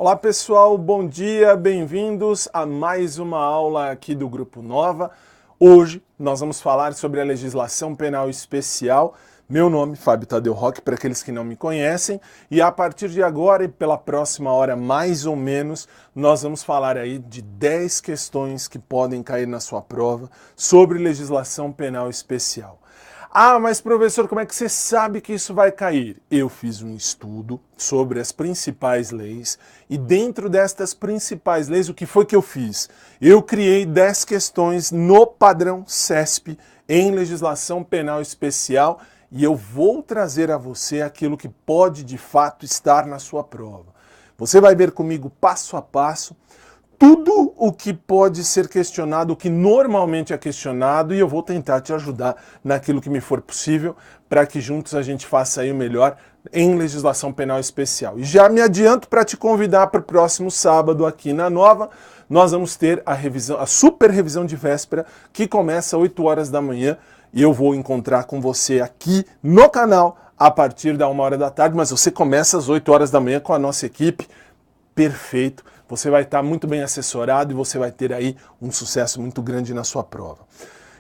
Olá pessoal, bom dia, bem-vindos a mais uma aula aqui do Grupo Nova. Hoje nós vamos falar sobre a legislação penal especial. Meu nome é Fábio Tadeu Roque, para aqueles que não me conhecem, e a partir de agora e pela próxima hora mais ou menos, nós vamos falar aí de 10 questões que podem cair na sua prova sobre legislação penal especial. Ah, mas professor, como é que você sabe que isso vai cair? Eu fiz um estudo sobre as principais leis e dentro destas principais leis, o que foi que eu fiz? Eu criei 10 questões no padrão CESP em legislação penal especial e eu vou trazer a você aquilo que pode de fato estar na sua prova. Você vai ver comigo passo a passo tudo o que pode ser questionado, o que normalmente é questionado, e eu vou tentar te ajudar naquilo que me for possível, para que juntos a gente faça aí o melhor em legislação penal especial. E já me adianto para te convidar para o próximo sábado aqui na Nova, nós vamos ter a revisão, a super revisão de véspera, que começa às 8 horas da manhã, e eu vou encontrar com você aqui no canal a partir da 1 hora da tarde, mas você começa às 8 horas da manhã com a nossa equipe. Perfeito, você vai estar muito bem assessorado e você vai ter aí um sucesso muito grande na sua prova.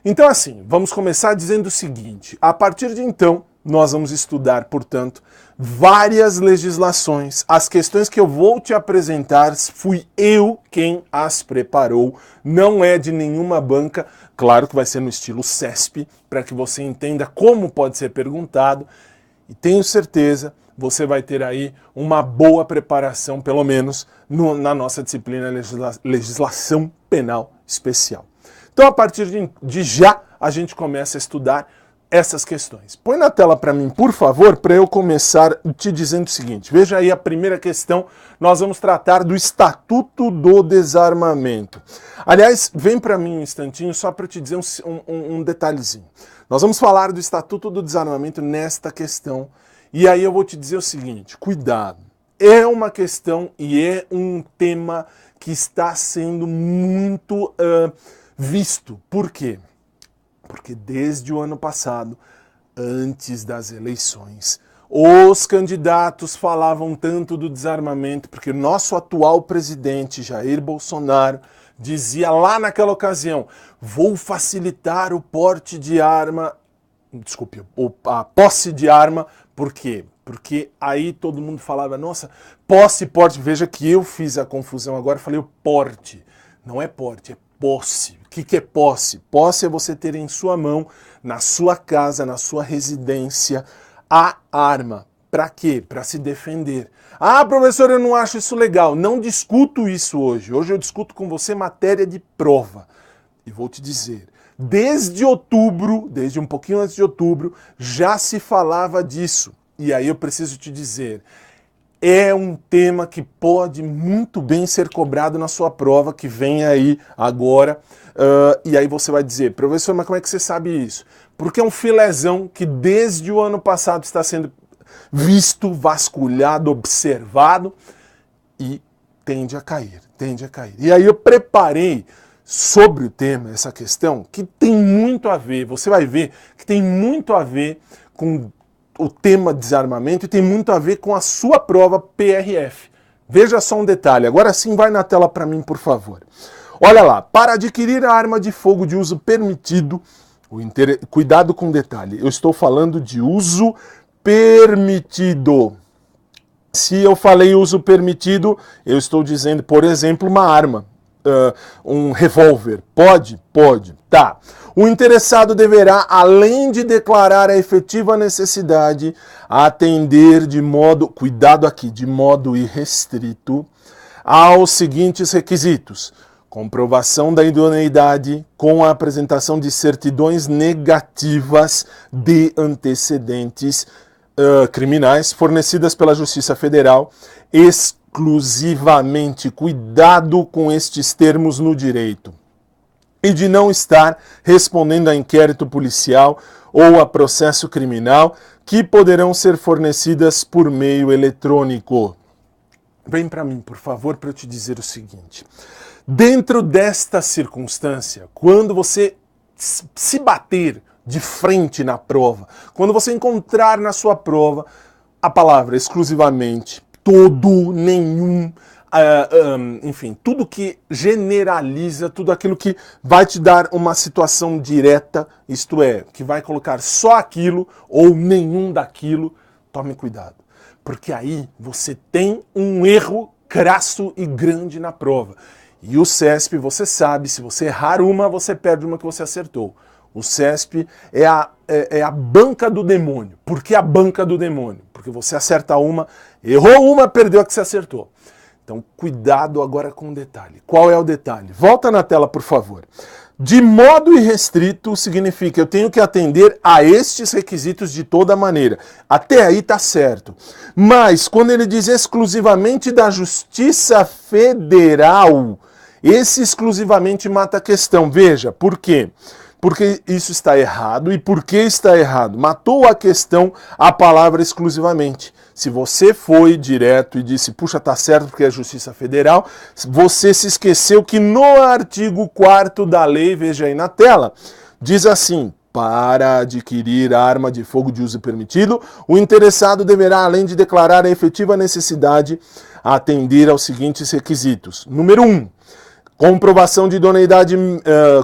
Então assim, vamos começar dizendo o seguinte, a partir de então, nós vamos estudar, portanto, várias legislações. As questões que eu vou te apresentar, fui eu quem as preparou, não é de nenhuma banca, claro que vai ser no estilo CESP, para que você entenda como pode ser perguntado, e tenho certeza você vai ter aí uma boa preparação, pelo menos na nossa disciplina Legislação Penal Especial. Então, a partir de já, a gente começa a estudar essas questões. Põe na tela para mim, por favor, para eu começar te dizendo o seguinte. Veja aí a primeira questão, nós vamos tratar do Estatuto do Desarmamento. Aliás, vem para mim um instantinho só para te dizer um detalhezinho. Nós vamos falar do Estatuto do Desarmamento nesta questão. E aí eu vou te dizer o seguinte, cuidado, é uma questão e é um tema que está sendo muito visto. Por quê? Porque desde o ano passado, antes das eleições, os candidatos falavam tanto do desarmamento, porque o nosso atual presidente, Jair Bolsonaro, dizia lá naquela ocasião, vou facilitar o porte de arma, desculpe, a posse de arma. Por quê? Porque aí todo mundo falava, nossa, posse e porte. Veja que eu fiz a confusão agora, falei o porte. Não é porte, é posse. O que é posse? Posse é você ter em sua mão, na sua casa, na sua residência, a arma. Para quê? Para se defender. Ah, professor, eu não acho isso legal. Não discuto isso hoje. Hoje eu discuto com você matéria de prova. E vou te dizer, desde outubro, desde um pouquinho antes de outubro, já se falava disso. E aí eu preciso te dizer, é um tema que pode muito bem ser cobrado na sua prova, que vem aí agora. E aí você vai dizer, professor, mas como é que você sabe isso? Porque é um filézão que desde o ano passado está sendo visto, vasculhado, observado e tende a cair, tende a cair. E aí eu preparei sobre o tema, essa questão, que tem muito a ver, você vai ver que tem muito a ver com o tema desarmamento e tem muito a ver com a sua prova PRF. Veja só um detalhe, agora sim vai na tela para mim, por favor. Olha lá, para adquirir a arma de fogo de uso permitido, cuidado com o detalhe, eu estou falando de uso permitido. Se eu falei uso permitido, eu estou dizendo, por exemplo, uma arma. Um revólver. Pode? Pode. Tá. O interessado deverá, além de declarar a efetiva necessidade, atender de modo, cuidado aqui, de modo irrestrito, aos seguintes requisitos. Comprovação da idoneidade com a apresentação de certidões negativas de antecedentes criminais fornecidas pela Justiça Federal, exclusivamente, cuidado com estes termos no direito, e de não estar respondendo a inquérito policial ou a processo criminal que poderão ser fornecidas por meio eletrônico. Vem para mim, por favor, para eu te dizer o seguinte. Dentro desta circunstância, quando você se bater de frente na prova, quando você encontrar na sua prova a palavra exclusivamente, todo, nenhum, enfim, tudo que generaliza, tudo aquilo que vai te dar uma situação direta, isto é, que vai colocar só aquilo ou nenhum daquilo, tome cuidado. Porque aí você tem um erro crasso e grande na prova. E o CESP, você sabe, se você errar uma, você perde uma que você acertou. O CESP é a banca do demônio. Por que a banca do demônio? Porque você acerta uma, errou uma, perdeu a que você acertou. Então, cuidado agora com o detalhe. Qual é o detalhe? Volta na tela, por favor. De modo irrestrito significa eu tenho que atender a estes requisitos de toda maneira. Até aí tá certo. Mas quando ele diz exclusivamente da Justiça Federal, esse exclusivamente mata a questão. Veja, por quê? Porque isso está errado. E por que está errado? Matou a questão a palavra exclusivamente. Se você foi direto e disse, puxa, tá certo porque é a Justiça Federal, você se esqueceu que no artigo 4º da lei, veja aí na tela, diz assim: para adquirir arma de fogo de uso permitido, o interessado deverá, além de declarar a efetiva necessidade, atender aos seguintes requisitos. Número 1. Comprovação de idoneidade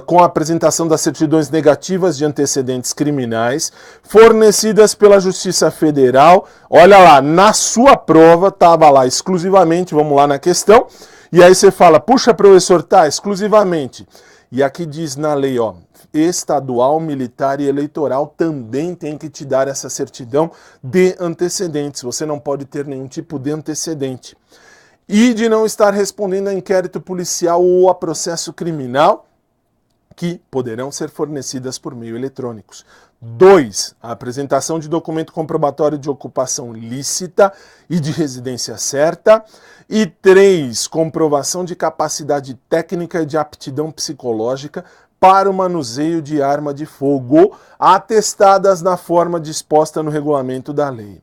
com a apresentação das certidões negativas de antecedentes criminais fornecidas pela Justiça Federal. Olha lá, na sua prova estava lá exclusivamente, vamos lá na questão, e aí você fala, puxa professor, tá, exclusivamente. E aqui diz na lei, ó, estadual, militar e eleitoral também tem que te dar essa certidão de antecedentes. Você não pode ter nenhum tipo de antecedente. E de não estar respondendo a inquérito policial ou a processo criminal, que poderão ser fornecidas por meio eletrônicos. 2. A apresentação de documento comprobatório de ocupação lícita e de residência certa. E 3. Comprovação de capacidade técnica e de aptidão psicológica para o manuseio de arma de fogo, atestadas na forma disposta no regulamento da lei.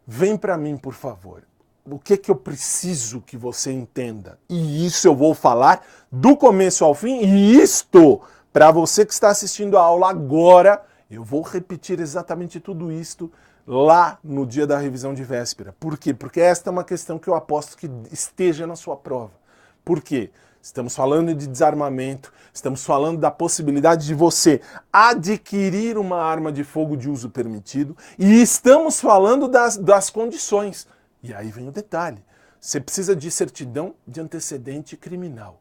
Vem para mim, por favor. O que eu preciso que você entenda? E isso eu vou falar do começo ao fim, e isto, para você que está assistindo a aula agora, eu vou repetir exatamente tudo isto lá no dia da revisão de véspera. Por quê? Porque esta é uma questão que eu aposto que esteja na sua prova. Por quê? Estamos falando de desarmamento, estamos falando da possibilidade de você adquirir uma arma de fogo de uso permitido, e estamos falando das condições. E aí vem o detalhe, você precisa de certidão de antecedente criminal.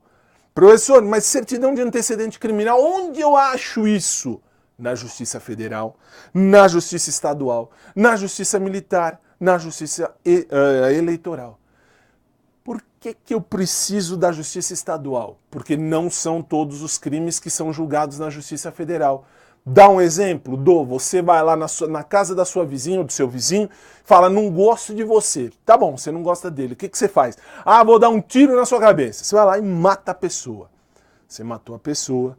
Professor, mas certidão de antecedente criminal, onde eu acho isso? Na Justiça Federal, na Justiça Estadual, na Justiça Militar, na Justiça Eleitoral. Por que eu preciso da Justiça Estadual? Porque não são todos os crimes que são julgados na Justiça Federal. Dá um exemplo, você vai lá na casa da sua vizinha ou do seu vizinho, fala, não gosto de você. Tá bom, você não gosta dele, o que você faz? Ah, vou dar um tiro na sua cabeça. Você vai lá e mata a pessoa. Você matou a pessoa,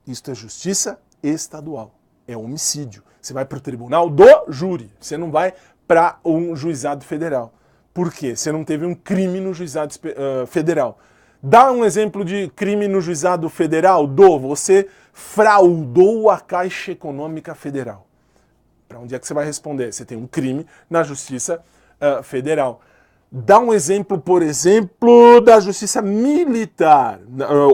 isto é justiça estadual, é homicídio. Você vai para o tribunal do júri, você não vai para um juizado federal. Por quê? Você não teve um crime no juizado federal. Dá um exemplo de crime no juizado federal, você fraudou a Caixa Econômica Federal. Para onde é que você vai responder? Você tem um crime na Justiça Federal. Dá um exemplo, por exemplo, da Justiça Militar,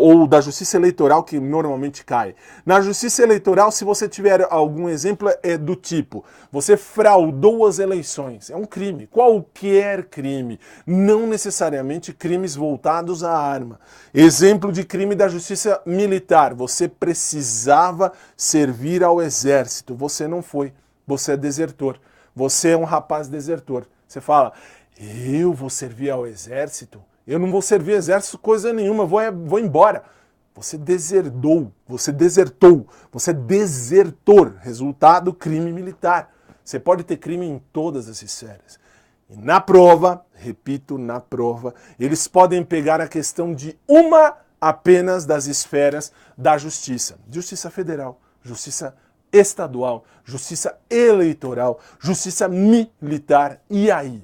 ou da Justiça Eleitoral, que normalmente cai. Na Justiça Eleitoral, se você tiver algum exemplo, é do tipo, você fraudou as eleições. É um crime, qualquer crime, não necessariamente crimes voltados à arma. Exemplo de crime da Justiça Militar, você precisava servir ao Exército, você não foi, você é desertor, você é um rapaz desertor. Você fala, eu vou servir ao Exército? Eu não vou servir ao Exército coisa nenhuma, vou embora. Você desertou, você é desertor, resultado crime militar. Você pode ter crime em todas as esferas. E na prova, repito, na prova, eles podem pegar a questão de uma apenas das esferas da justiça. Justiça Federal, Justiça Estadual, Justiça Eleitoral, Justiça Militar, e aí?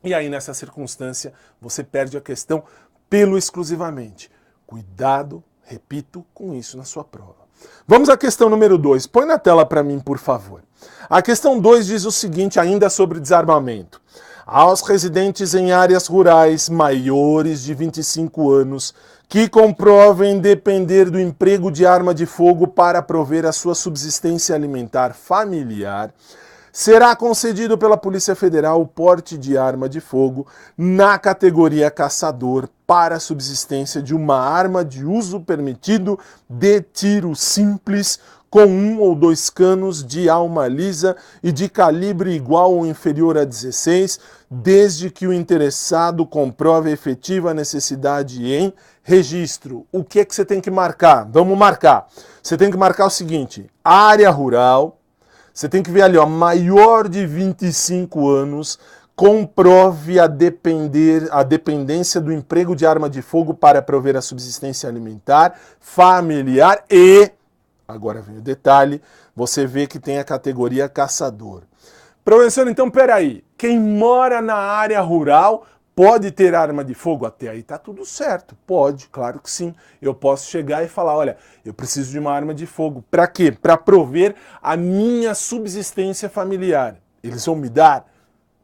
E aí, nessa circunstância, você perde a questão pelo exclusivamente. Cuidado, repito, com isso na sua prova. Vamos à questão número 2. Põe na tela para mim, por favor. A questão 2 diz o seguinte, ainda sobre desarmamento. Aos residentes em áreas rurais maiores de 25 anos que comprovem depender do emprego de arma de fogo para prover a sua subsistência alimentar familiar, será concedido pela Polícia Federal o porte de arma de fogo na categoria caçador para a subsistência de uma arma de uso permitido de tiro simples com 1 ou 2 canos de alma lisa e de calibre igual ou inferior a 16, desde que o interessado comprove a efetiva necessidade em registro. O que é que você tem que marcar? Vamos marcar. Você tem que marcar o seguinte: área rural. Você tem que ver ali, ó, maior de 25 anos, comprove a dependência do emprego de arma de fogo para prover a subsistência alimentar, familiar e, agora vem o detalhe, você vê que tem a categoria caçador. Professor, então peraí, quem mora na área rural pode ter arma de fogo? Até aí tá tudo certo. Pode, claro que sim. Eu posso chegar e falar, olha, eu preciso de uma arma de fogo. Para quê? Para prover a minha subsistência familiar. Eles vão me dar?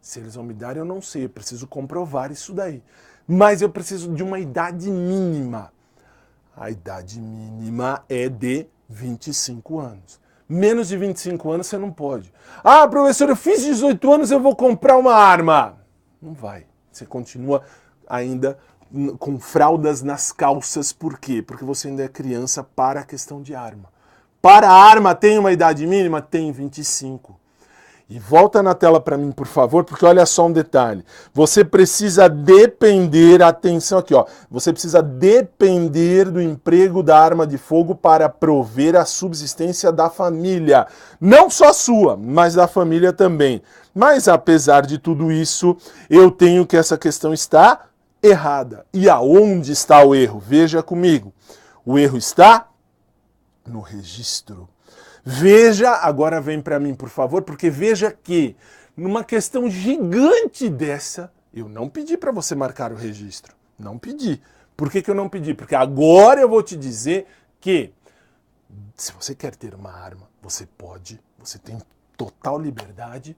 Se eles vão me dar, eu não sei. Eu preciso comprovar isso daí. Mas eu preciso de uma idade mínima. A idade mínima é de 25 anos. Menos de 25 anos você não pode. Ah, professor, eu fiz 18 anos, eu vou comprar uma arma. Não vai. Você continua ainda com fraldas nas calças. Por quê? Porque você ainda é criança para a questão de arma. Para a arma tem uma idade mínima? Tem 25. E volta na tela para mim, por favor, porque olha só um detalhe. Você precisa depender, atenção aqui, ó. Você precisa depender do emprego da arma de fogo para prover a subsistência da família. Não só sua, mas da família também. Mas apesar de tudo isso, eu tenho que essa questão está errada. E aonde está o erro? Veja comigo. O erro está no registro. Veja, agora vem para mim, por favor, porque veja que numa questão gigante dessa, eu não pedi para você marcar o registro. Não pedi. Por que eu não pedi? Porque agora eu vou te dizer que se você quer ter uma arma, você pode, você tem total liberdade.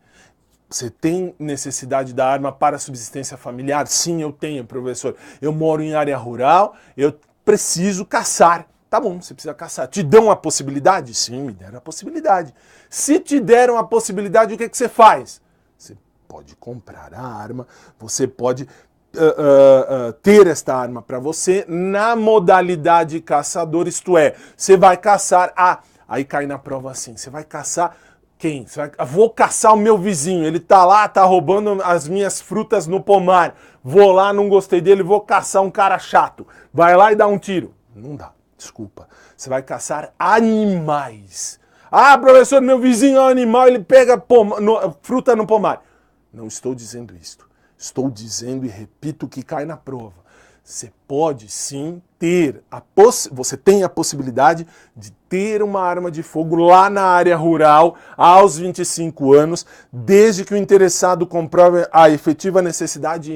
Você tem necessidade da arma para subsistência familiar? Sim, eu tenho, professor. Eu moro em área rural, eu preciso caçar. Tá bom, você precisa caçar. Te dão a possibilidade? Sim, me deram a possibilidade. Se te deram a possibilidade, o que você faz? Você pode comprar a arma, você pode ter esta arma para você na modalidade caçador, isto é, você vai caçar, aí cai na prova assim, você vai caçar quem? Vou caçar o meu vizinho, ele tá lá, tá roubando as minhas frutas no pomar, vou lá, não gostei dele, vou caçar um cara chato, vai lá e dá um tiro. Não dá. Desculpa, você vai caçar animais. Ah, professor, meu vizinho é um animal, ele pega fruta no pomar. Não estou dizendo isto. Estou dizendo e repito que cai na prova. Você pode sim ter, você tem a possibilidade de ter uma arma de fogo lá na área rural aos 25 anos, desde que o interessado comprove a efetiva necessidade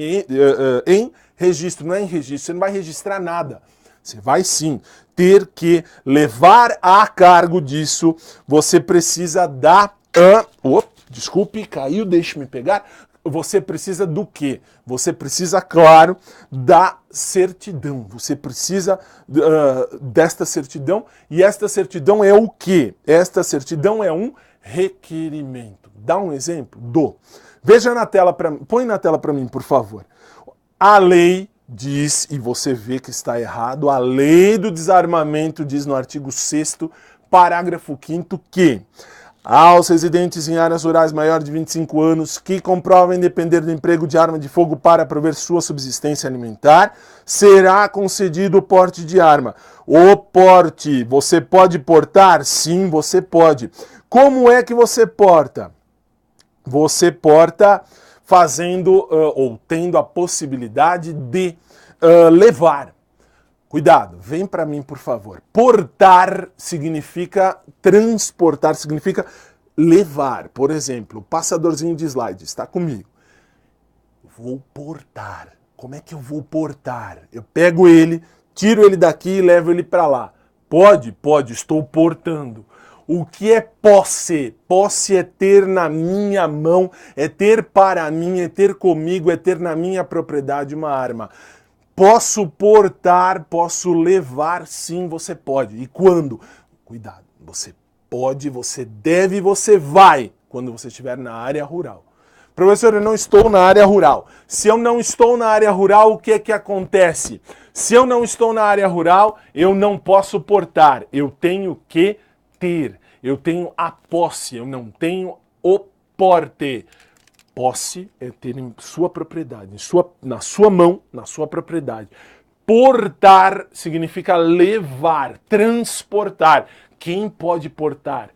em registro. Não é em registro, você não vai registrar nada. Você vai sim ter que levar a cargo disso. Você precisa desculpe, caiu, deixe-me pegar. Você precisa do quê? Você precisa, claro, da certidão. Você precisa desta certidão. E esta certidão é o quê? Esta certidão é um requerimento. Dá um exemplo? Veja na tela, põe na tela para mim, por favor. A lei diz, e você vê que está errado, a lei do desarmamento diz no artigo 6º, parágrafo 5º, que aos residentes em áreas rurais maior de 25 anos que comprovem depender do emprego de arma de fogo para prover sua subsistência alimentar, será concedido o porte de arma. O porte, você pode portar? Sim, você pode. Como é que você porta? Você porta fazendo ou tendo a possibilidade de levar. Cuidado, vem para mim, por favor. Portar significa transportar, significa levar. Por exemplo, o passadorzinho de slide está comigo. Vou portar. Como é que eu vou portar? Eu pego ele, tiro ele daqui e levo ele para lá. Pode? Pode, estou portando. O que é posse? Posse é ter na minha mão, é ter para mim, é ter comigo, é ter na minha propriedade uma arma. Posso portar, posso levar, sim, você pode. E quando? Cuidado, você pode, você deve, você vai, quando você estiver na área rural. Professor, eu não estou na área rural. Se eu não estou na área rural, o que é que acontece? Se eu não estou na área rural, eu não posso portar. Eu tenho que ter. Eu tenho a posse, eu não tenho o porte. Posse é ter em sua propriedade, na sua mão, na sua propriedade. Portar significa levar, transportar. Quem pode portar?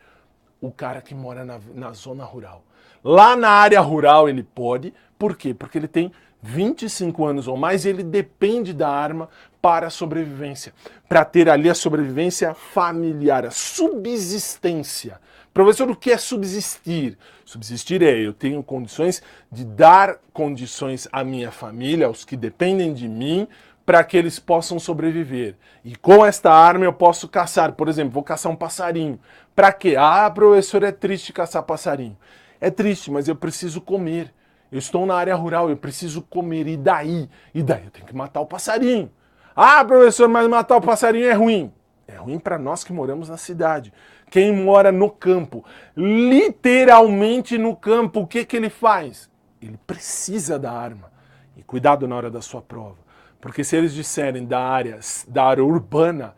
O cara que mora na zona rural. Lá na área rural ele pode, por quê? Porque ele tem 25 anos ou mais e ele depende da arma para a sobrevivência, para ter ali a sobrevivência familiar, a subsistência. Professor, o que é subsistir? Subsistir é eu tenho condições de dar condições à minha família, aos que dependem de mim, para que eles possam sobreviver. E com esta arma eu posso caçar, por exemplo, vou caçar um passarinho. Para quê? Ah, professor, é triste caçar passarinho. É triste, mas eu preciso comer. Eu estou na área rural, eu preciso comer. E daí? E daí eu tenho que matar o passarinho. Ah, professor, mas matar o passarinho é ruim. É ruim para nós que moramos na cidade. Quem mora no campo, literalmente no campo, o que ele faz? Ele precisa da arma. E cuidado na hora da sua prova. Porque se eles disserem da área urbana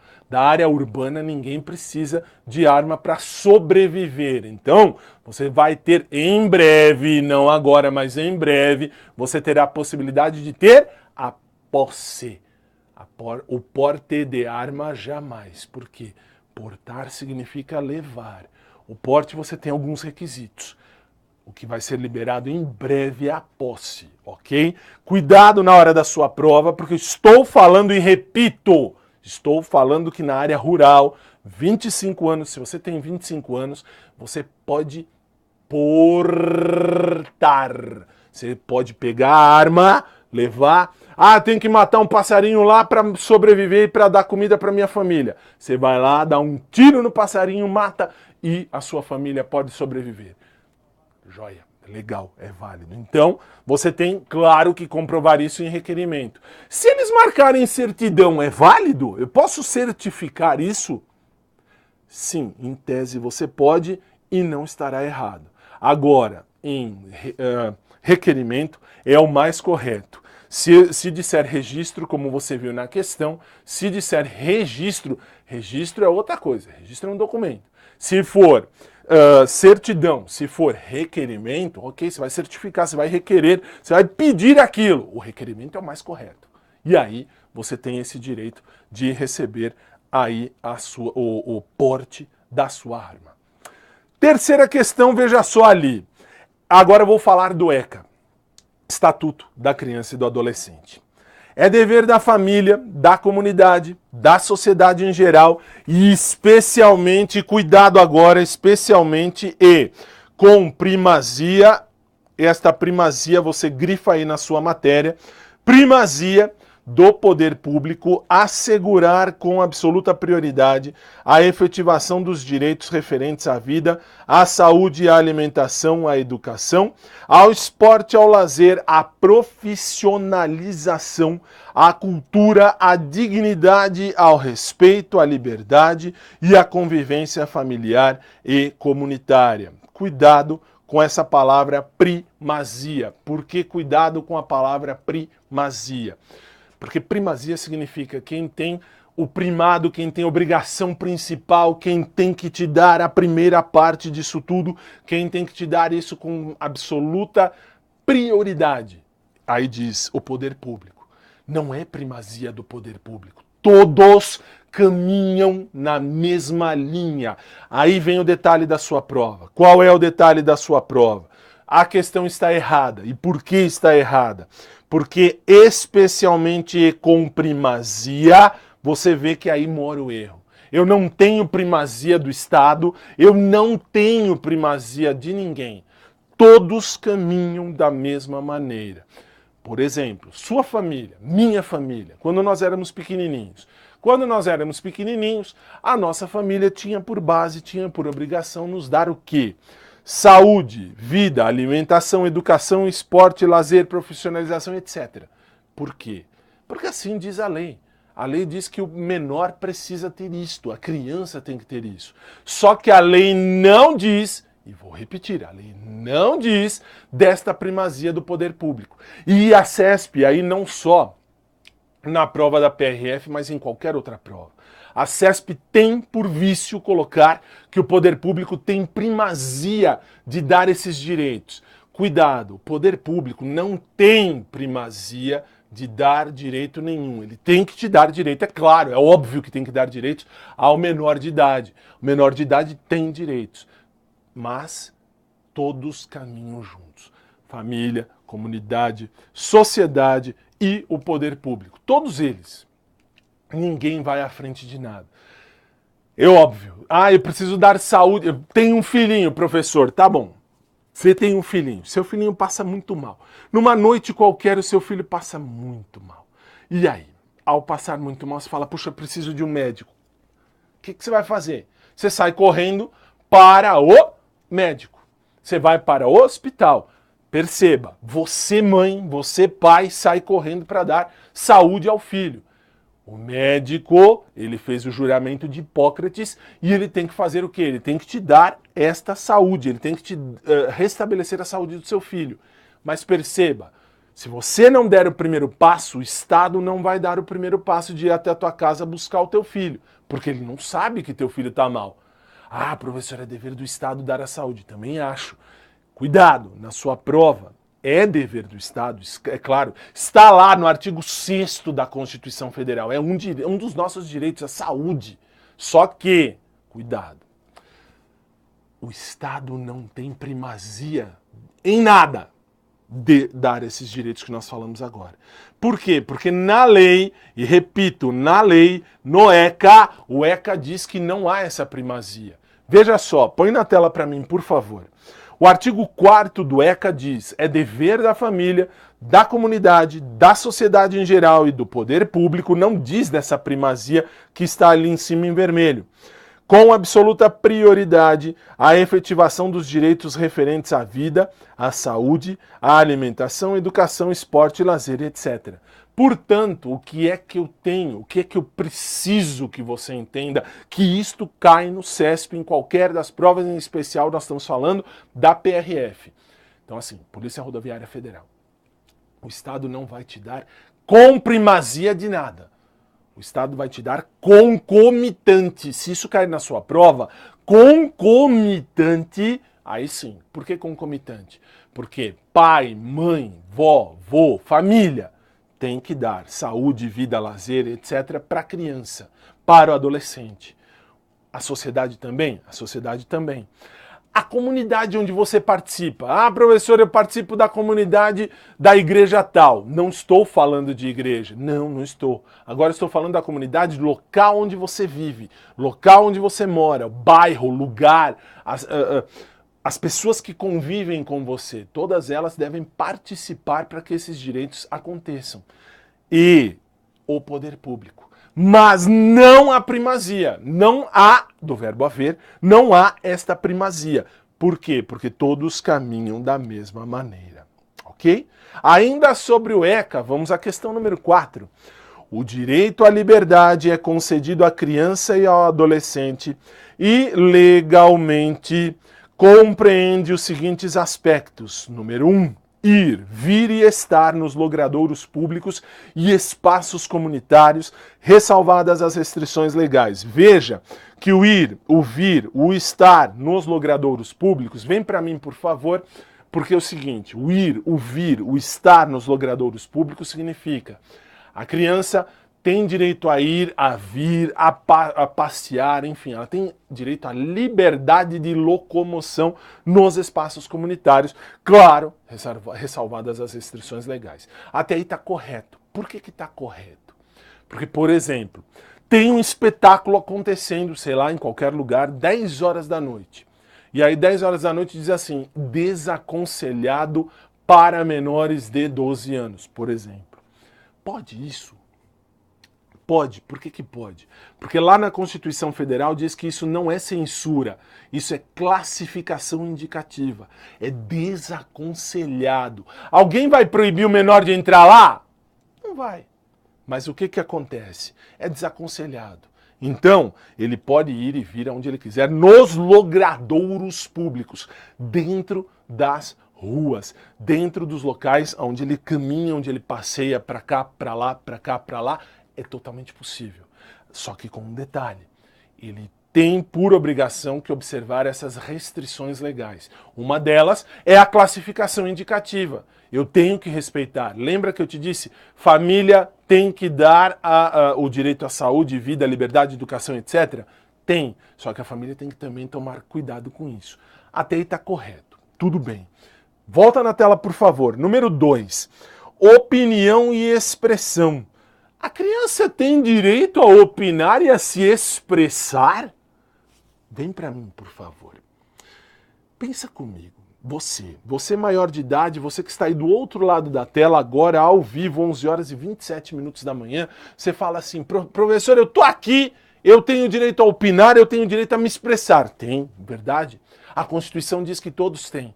ninguém precisa de arma para sobreviver. Então, você vai ter em breve, não agora, mas em breve, você terá a possibilidade de ter a posse. O porte de arma jamais. Por quê? Portar significa levar. O porte você tem alguns requisitos. O que vai ser liberado em breve é a posse, ok? Cuidado na hora da sua prova, porque estou falando e repito, estou falando que na área rural, 25 anos, se você tem 25 anos, você pode portar. Você pode pegar a arma, levar. Ah, tem que matar um passarinho lá para sobreviver e para dar comida para minha família. Você vai lá, dá um tiro no passarinho, mata e a sua família pode sobreviver. Joia, legal, é válido. Então, você tem, claro, que comprovar isso em requerimento. Se eles marcarem certidão, é válido? Eu posso certificar isso? Sim, em tese você pode e não estará errado. Agora, em requerimento, é o mais correto. Se disser registro, como você viu na questão, se disser registro, registro é outra coisa, registro é um documento. Se for certidão, se for requerimento, ok, você vai certificar, você vai requerer, você vai pedir aquilo. O requerimento é o mais correto. E aí você tem esse direito de receber aí o porte da sua arma. Terceira questão, veja só ali. Agora eu vou falar do ECA, Estatuto da Criança e do Adolescente. É dever da família, da comunidade, da sociedade em geral e especialmente, cuidado agora, especialmente e com primazia, esta primazia você grifa aí na sua matéria, primazia do poder público assegurar com absoluta prioridade a efetivação dos direitos referentes à vida, à saúde e à alimentação, à educação, ao esporte, ao lazer, à profissionalização, à cultura, à dignidade, ao respeito, à liberdade e à convivência familiar e comunitária. Cuidado com essa palavra primazia. Por que cuidado com a palavra primazia? Porque primazia significa quem tem o primado, quem tem a obrigação principal, quem tem que te dar a primeira parte disso tudo, quem tem que te dar isso com absoluta prioridade. Aí diz o poder público. Não é primazia do poder público. Todos caminham na mesma linha. Aí vem o detalhe da sua prova. Qual é o detalhe da sua prova? A questão está errada. E por que está errada? Porque especialmente com primazia, você vê que aí mora o erro. Eu não tenho primazia do Estado, eu não tenho primazia de ninguém. Todos caminham da mesma maneira. Por exemplo, sua família, minha família, quando nós éramos pequenininhos, Quando nós éramos pequenininhos, a nossa família tinha por base, tinha por obrigação nos dar o quê? Saúde, vida, alimentação, educação, esporte, lazer, profissionalização, etc. Por quê? Porque assim diz a lei. A lei diz que o menor precisa ter isto, a criança tem que ter isso. Só que a lei não diz, e vou repetir, a lei não diz desta primazia do poder público. E a CESP, aí não só na prova da PRF, mas em qualquer outra prova. A CESP tem por vício colocar que o poder público tem primazia de dar esses direitos. Cuidado, o poder público não tem primazia de dar direito nenhum. Ele tem que te dar direito, é claro, é óbvio que tem que dar direitos ao menor de idade. O menor de idade tem direitos, mas todos caminham juntos. Família, comunidade, sociedade e o poder público. Todos eles. Ninguém vai à frente de nada. É óbvio. Eu preciso dar saúde. Eu tenho um filhinho, professor. Tá bom. Você tem um filhinho. Seu filhinho passa muito mal. Numa noite qualquer, o seu filho passa muito mal. E aí? Ao passar muito mal, você fala, puxa, eu preciso de um médico. O que você vai fazer? Você sai correndo para o médico. Você vai para o hospital. Perceba, você mãe, você pai, sai correndo para dar saúde ao filho. O médico, ele fez o juramento de Hipócrates e ele tem que fazer o quê? Ele tem que te dar esta saúde, ele tem que te restabelecer a saúde do seu filho. Mas perceba, se você não der o primeiro passo, o Estado não vai dar o primeiro passo de ir até a tua casa buscar o teu filho, porque ele não sabe que teu filho está mal. Professor, é dever do Estado dar a saúde. Também acho. Cuidado, na sua prova. É dever do Estado, é claro, está lá no artigo 6º da Constituição Federal, é um dos nossos direitos, a saúde. Só que, cuidado, o Estado não tem primazia em nada de dar esses direitos que nós falamos agora. Por quê? Porque na lei, e repito, na lei, no ECA, o ECA diz que não há essa primazia. Veja só, põe na tela para mim, por favor. O artigo 4º do ECA diz: é dever da família, da comunidade, da sociedade em geral e do poder público, não diz dessa primazia que está ali em cima em vermelho, com absoluta prioridade a efetivação dos direitos referentes à vida, à saúde, à alimentação, educação, esporte, lazer, etc. Portanto, o que é que eu tenho, o que é que eu preciso que você entenda, que isto cai no CESP em qualquer das provas, em especial nós estamos falando da PRF. Então assim, Polícia Rodoviária Federal, o Estado não vai te dar com primazia de nada. O Estado vai te dar concomitante. Se isso cair na sua prova, concomitante, aí sim. Por que concomitante? Porque pai, mãe, vó, vô, família tem que dar saúde, vida, lazer, etc. para a criança, para o adolescente. A sociedade também? A sociedade também. A comunidade onde você participa. Professor, eu participo da comunidade da igreja tal. Não estou falando de igreja. Não estou. Agora estou falando da comunidade, do local onde você vive, local onde você mora, bairro, lugar, as pessoas que convivem com você. Todas elas devem participar para que esses direitos aconteçam. E o poder público. Mas não há primazia, não há, do verbo haver, não há esta primazia. Por quê? Porque todos caminham da mesma maneira, ok? Ainda sobre o ECA, vamos à questão número 4. O direito à liberdade é concedido à criança e ao adolescente e legalmente compreende os seguintes aspectos. Número 1. Ir, vir e estar nos logradouros públicos e espaços comunitários, ressalvadas as restrições legais. Veja que o ir, o vir, o estar nos logradouros públicos, vem para mim, por favor, porque é o seguinte, o ir, o vir, o estar nos logradouros públicos significa a criança tem direito a ir, a vir, a passear, enfim, ela tem direito à liberdade de locomoção nos espaços comunitários, claro, ressalvadas as restrições legais. Até aí está correto. Por que está correto? Porque, por exemplo, tem um espetáculo acontecendo, sei lá, em qualquer lugar, 10 horas da noite. E aí 10 horas da noite diz assim, desaconselhado para menores de 12 anos, por exemplo. Pode isso? Pode. Por que pode? Porque lá na Constituição Federal diz que isso não é censura, isso é classificação indicativa, é desaconselhado. Alguém vai proibir o menor de entrar lá? Não vai. Mas o que acontece? É desaconselhado. Então, ele pode ir e vir aonde ele quiser, nos logradouros públicos, dentro das ruas, dentro dos locais onde ele caminha, onde ele passeia para cá, para lá, para cá, para lá, é totalmente possível. Só que com um detalhe, ele tem por obrigação que observar essas restrições legais. Uma delas é a classificação indicativa. Eu tenho que respeitar. Lembra que eu te disse? Família tem que dar o direito à saúde, vida, liberdade, educação, etc? Tem. Só que a família tem que também tomar cuidado com isso. Até aí está correto. Tudo bem. Volta na tela, por favor. Número 2. Opinião e expressão. A criança tem direito a opinar e a se expressar? Vem para mim, por favor. Pensa comigo. Você maior de idade, você que está aí do outro lado da tela agora, ao vivo, 11 horas e 27 minutos da manhã, você fala assim, professor, eu tô aqui, eu tenho direito a opinar, eu tenho direito a me expressar. Tem, verdade? A Constituição diz que todos têm.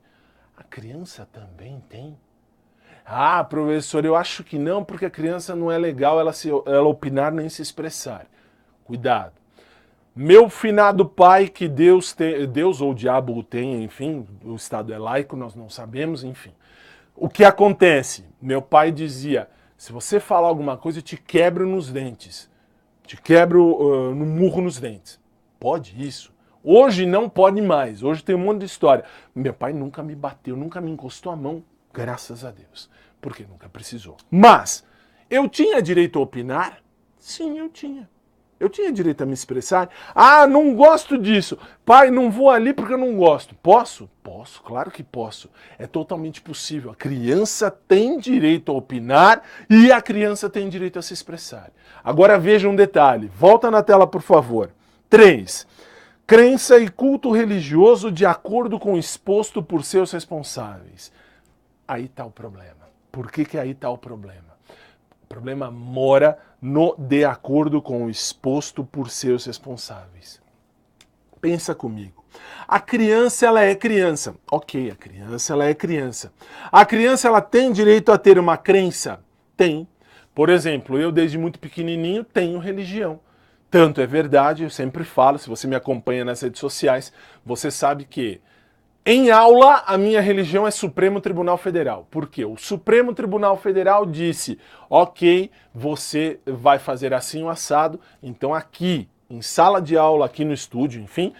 A criança também tem. Ah, professor, eu acho que não, porque a criança não é legal ela opinar nem se expressar. Cuidado. Meu finado pai, que Deus ou o diabo o tenha, enfim, o Estado é laico, nós não sabemos, enfim. O que acontece? Meu pai dizia, se você falar alguma coisa, eu te quebro nos dentes. Te quebro no murro nos dentes. Pode isso? Hoje não pode mais, hoje tem um monte de história. Meu pai nunca me bateu, nunca me encostou a mão, graças a Deus, porque nunca precisou. Mas, eu tinha direito a opinar? Sim, eu tinha. Eu tinha direito a me expressar. Ah, não gosto disso. Pai, não vou ali porque eu não gosto. Posso? Posso, claro que posso. É totalmente possível. A criança tem direito a opinar e a criança tem direito a se expressar. Agora veja um detalhe. Volta na tela, por favor. 3. Crença e culto religioso de acordo com o exposto por seus responsáveis. Aí está o problema. Por que aí está o problema? O problema mora no de acordo com o exposto por seus responsáveis. Pensa comigo. A criança, ela é criança. Ok, a criança, ela é criança. A criança, ela tem direito a ter uma crença? Tem. Por exemplo, eu desde muito pequenininho tenho religião. Tanto é verdade, eu sempre falo, se você me acompanha nas redes sociais, você sabe que em aula, a minha religião é Supremo Tribunal Federal. Por quê? O Supremo Tribunal Federal disse, ok, você vai fazer assim o assado, então aqui, em sala de aula, aqui no estúdio, enfim,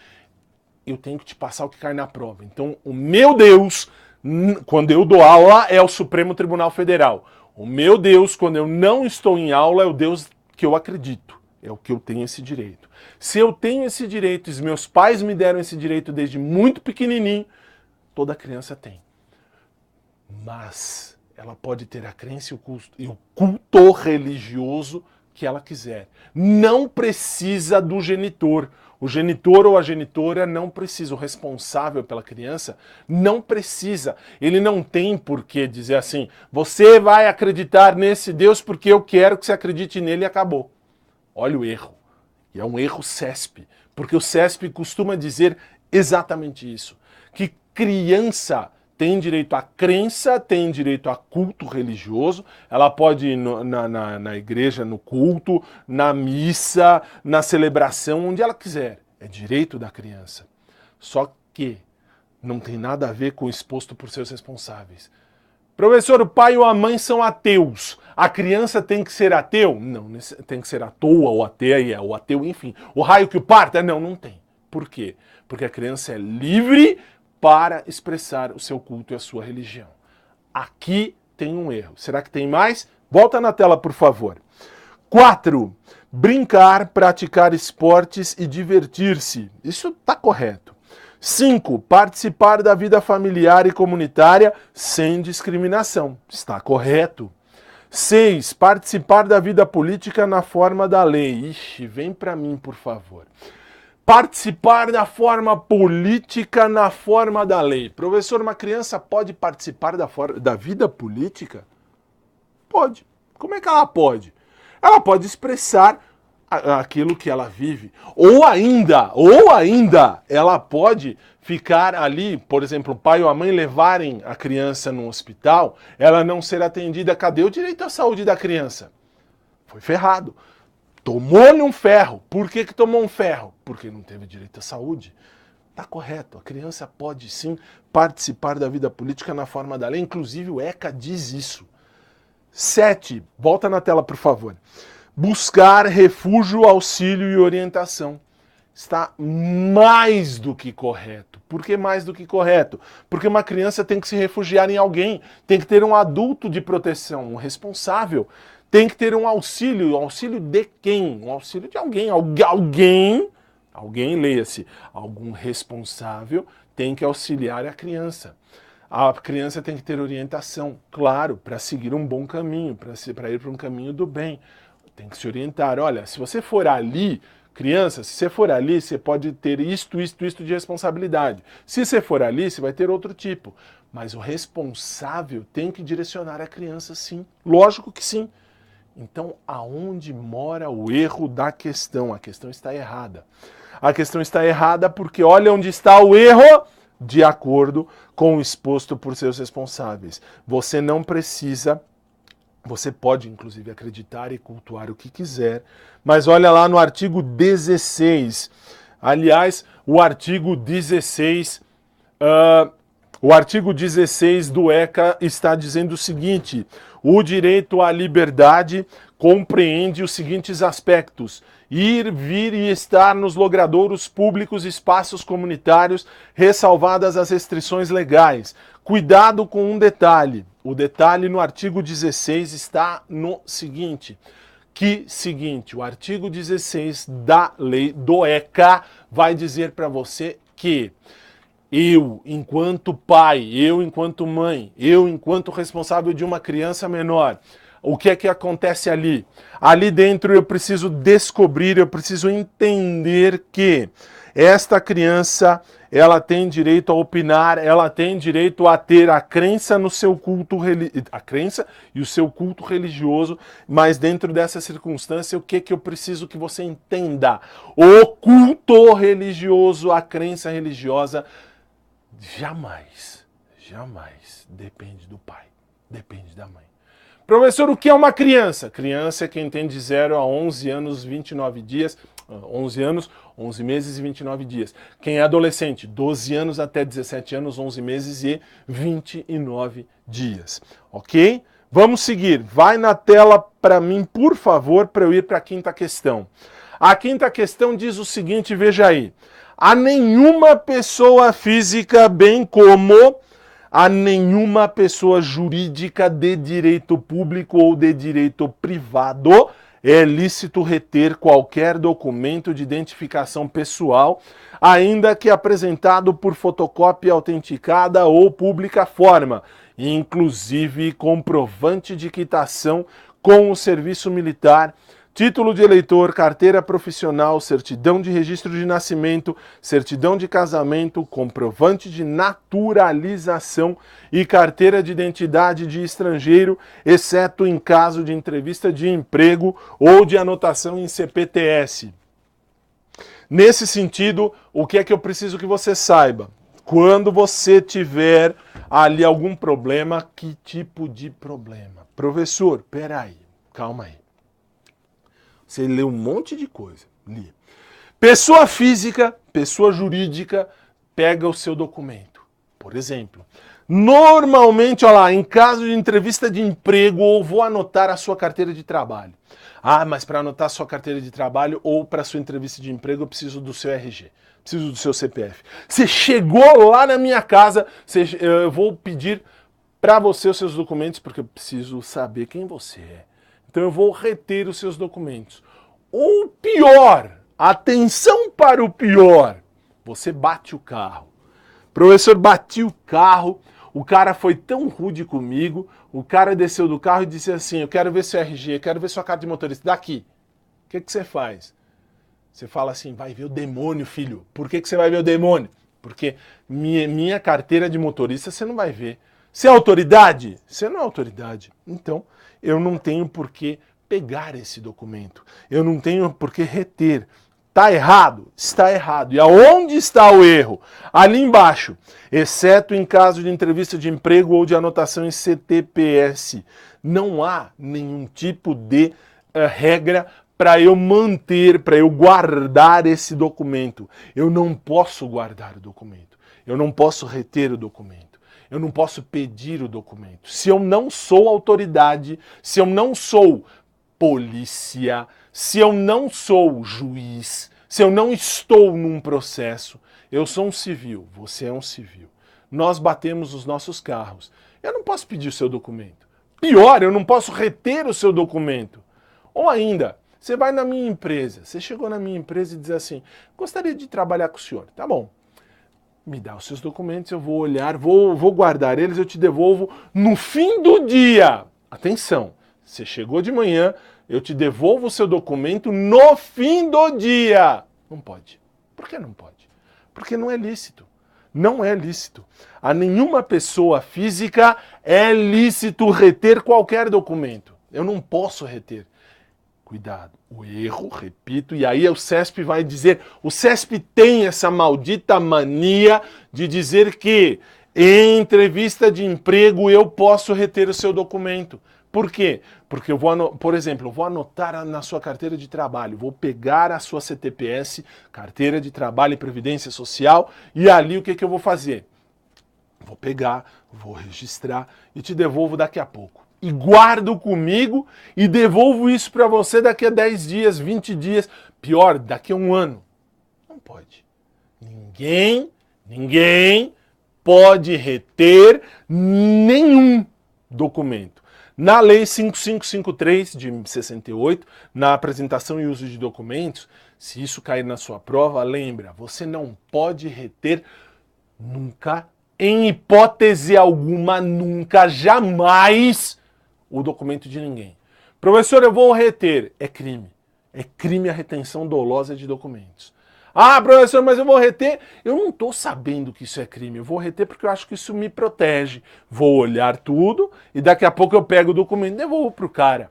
eu tenho que te passar o que cai na prova. Então, o meu Deus, quando eu dou aula, é o Supremo Tribunal Federal. O meu Deus, quando eu não estou em aula, é o Deus que eu acredito. É o que eu tenho esse direito. Se eu tenho esse direito, os meus pais me deram esse direito desde muito pequenininho, toda criança tem. Mas ela pode ter a crença e o culto religioso que ela quiser. Não precisa do genitor. O genitor ou a genitora não precisa. O responsável pela criança não precisa. Ele não tem por que dizer assim, você vai acreditar nesse Deus porque eu quero que você acredite nele e acabou. Olha o erro. E é um erro CESP. Porque o CESP costuma dizer exatamente isso. Que criança tem direito à crença, tem direito a culto religioso, ela pode ir na igreja, no culto, na missa, na celebração, onde ela quiser. É direito da criança. Só que não tem nada a ver com o exposto por seus responsáveis. Professor, o pai ou a mãe são ateus. A criança tem que ser ateu? Não, tem que ser à toa ou ateia, ou ateu, enfim. O raio que o parta? Não, não tem. Por quê? Porque a criança é livre para expressar o seu culto e a sua religião. Aqui tem um erro. Será que tem mais? Volta na tela, por favor. 4. Brincar, praticar esportes e divertir-se. Isso está correto. 5. Participar da vida familiar e comunitária sem discriminação. Está correto. 6. Participar da vida política na forma da lei. Ixi, vem para mim, por favor. Participar da forma política na forma da lei. Professor, uma criança pode participar da vida política? Pode. Como é que ela pode? ela pode expressar aquilo que ela vive. Ou ainda, ela pode ficar ali, por exemplo, o pai ou a mãe levarem a criança no hospital, ela não ser atendida. Cadê o direito à saúde da criança? Foi ferrado. Tomou-lhe um ferro. Por que tomou um ferro? Porque não teve direito à saúde. Está correto, a criança pode sim participar da vida política na forma da lei, inclusive o ECA diz isso. 7, volta na tela por favor. Buscar refúgio, auxílio e orientação. Está mais do que correto. Por que mais do que correto? Porque uma criança tem que se refugiar em alguém, tem que ter um adulto de proteção, um responsável, tem que ter um auxílio de quem? Um auxílio de alguém, alguém, leia-se, algum responsável tem que auxiliar a criança. A criança tem que ter orientação, claro, para seguir um bom caminho, para ir para um caminho do bem. Tem que se orientar. Olha, se você for ali, criança, se você for ali, você pode ter isto de responsabilidade. Se você for ali, você vai ter outro tipo. Mas o responsável tem que direcionar a criança, sim. Lógico que sim. Então, aonde mora o erro da questão? A questão está errada. A questão está errada porque olha onde está o erro de acordo com o exposto por seus responsáveis. Você não precisa, você pode inclusive acreditar e cultuar o que quiser, mas olha lá no artigo 16. Aliás, o artigo 16, o artigo 16 do ECA está dizendo o seguinte: o direito à liberdade compreende os seguintes aspectos: ir, vir e estar nos logradouros públicos e espaços comunitários, ressalvadas as restrições legais. Cuidado com um detalhe. O detalhe no artigo 16 está no seguinte. O artigo 16 da lei do ECA vai dizer para você que eu, enquanto pai, eu, enquanto mãe, eu, enquanto responsável de uma criança menor, o que é que acontece ali? Ali dentro eu preciso descobrir, eu preciso entender que esta criança, ela tem direito a opinar, ela tem direito a ter a crença no seu culto, a crença e o seu culto religioso, mas dentro dessa circunstância, o que é que eu preciso que você entenda? O culto religioso, a crença religiosa, jamais depende do pai, depende da mãe. Professor, o que é uma criança? Criança é quem tem de 0 a 11 anos, 29 dias, 11 anos, 11 meses e 29 dias. Quem é adolescente? 12 anos até 17 anos, 11 meses e 29 dias. Ok? Vamos seguir. Vai na tela para mim, por favor, para eu ir para a quinta questão. A quinta questão diz o seguinte, veja aí. A nenhuma pessoa física, bem como a nenhuma pessoa jurídica de direito público ou de direito privado é lícito reter qualquer documento de identificação pessoal, ainda que apresentado por fotocópia autenticada ou pública forma, inclusive comprovante de quitação com o serviço militar, título de eleitor, carteira profissional, certidão de registro de nascimento, certidão de casamento, comprovante de naturalização e carteira de identidade de estrangeiro, exceto em caso de entrevista de emprego ou de anotação em CPTS. Nesse sentido, o que é que eu preciso que você saiba? Quando você tiver ali algum problema, que tipo de problema? Professor, peraí, calma aí. Você lê um monte de coisa. Li. Pessoa física, pessoa jurídica, pega o seu documento. Por exemplo, normalmente, olha lá, em caso de entrevista de emprego, ou vou anotar a sua carteira de trabalho. Ah, mas para anotar a sua carteira de trabalho ou para a sua entrevista de emprego, eu preciso do seu RG, preciso do seu CPF. Você chegou lá na minha casa, eu vou pedir para você os seus documentos, porque eu preciso saber quem você é. Então eu vou reter os seus documentos. Ou pior, atenção para o pior, você bate o carro. Professor, bati o carro, o cara foi tão rude comigo, o cara desceu do carro e disse assim, eu quero ver seu RG, eu quero ver sua carta de motorista, daqui. O que você faz? Você fala assim, vai ver o demônio, filho. Por que você vai ver o demônio? Porque minha carteira de motorista você não vai ver. Você é autoridade? Você não é autoridade. Então, eu não tenho por que pegar esse documento. Eu não tenho por que reter. Está errado? Está errado. E aonde está o erro? Ali embaixo. Exceto em caso de entrevista de emprego ou de anotação em CTPS. Não há nenhum tipo de regra para eu manter, para eu guardar esse documento. Eu não posso guardar o documento. Eu não posso reter o documento. Eu não posso pedir o documento. Se eu não sou autoridade, se eu não sou polícia, se eu não sou juiz, se eu não estou num processo, eu sou um civil, você é um civil. Nós batemos os nossos carros. Eu não posso pedir o seu documento. Pior, eu não posso reter o seu documento. Ou ainda, você vai na minha empresa, você chegou na minha empresa e diz assim, gostaria de trabalhar com o senhor. Tá bom, me dá os seus documentos, eu vou olhar, vou guardar eles, eu te devolvo no fim do dia. Atenção, você chegou de manhã, eu te devolvo o seu documento no fim do dia. Não pode. Por que não pode? Porque não é lícito. Não é lícito. A nenhuma pessoa física é lícito reter qualquer documento. Eu não posso reter. Cuidado, o erro, repito, e aí o CESP vai dizer, o CESP tem essa maldita mania de dizer que em entrevista de emprego eu posso reter o seu documento. Por quê? Porque eu vou, por exemplo, eu vou anotar na sua carteira de trabalho, vou pegar a sua CTPS, carteira de trabalho e previdência social, e ali o que eu vou fazer? Vou pegar, vou registrar e te devolvo daqui a pouco. E guardo comigo e devolvo isso para você daqui a 10 dias, 20 dias, pior, daqui a um ano. Não pode. Ninguém pode reter nenhum documento. Na Lei 5553 de 68, na apresentação e uso de documentos, se isso cair na sua prova, lembra, você não pode reter nunca, em hipótese alguma, nunca, jamais, o documento de ninguém. Professor, eu vou reter. É crime. É crime a retenção dolosa de documentos. Ah, professor, mas eu vou reter. Eu não estou sabendo que isso é crime. Eu vou reter porque eu acho que isso me protege. Vou olhar tudo e daqui a pouco eu pego o documento e devolvo para o cara.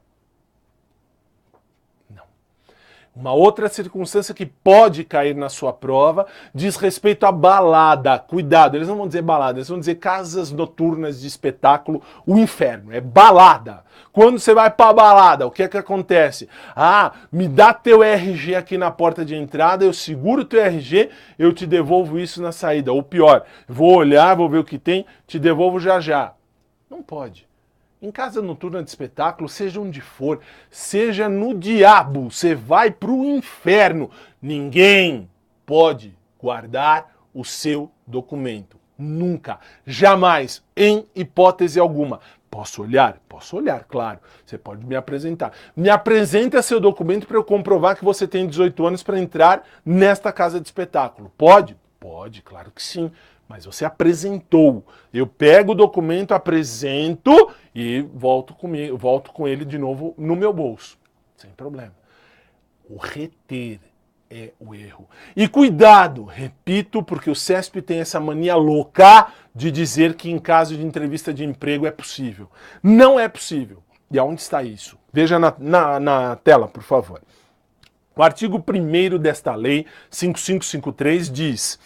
Uma outra circunstância que pode cair na sua prova diz respeito à balada. Cuidado, eles não vão dizer balada, eles vão dizer casas noturnas de espetáculo, o inferno, é balada. Quando você vai pra balada, o que é que acontece? Ah, me dá teu RG aqui na porta de entrada, eu seguro teu RG, eu te devolvo isso na saída. Ou pior, vou olhar, vou ver o que tem, te devolvo já já. Não pode. Em casa noturna de espetáculo, seja onde for, seja no diabo, você vai pro inferno. Ninguém pode guardar o seu documento. Nunca, jamais, em hipótese alguma. Posso olhar? Posso olhar, claro. Você pode me apresentar. Me apresenta seu documento para eu comprovar que você tem 18 anos para entrar nesta casa de espetáculo. Pode? Pode, claro que sim. Mas você apresentou. Eu pego o documento, apresento e volto com ele de novo no meu bolso. Sem problema. O reter é o erro. E cuidado, repito, porque o CESP tem essa mania louca de dizer que em caso de entrevista de emprego é possível. Não é possível. E aonde está isso? Veja na tela, por favor. O artigo 1º desta lei, 5553, diz: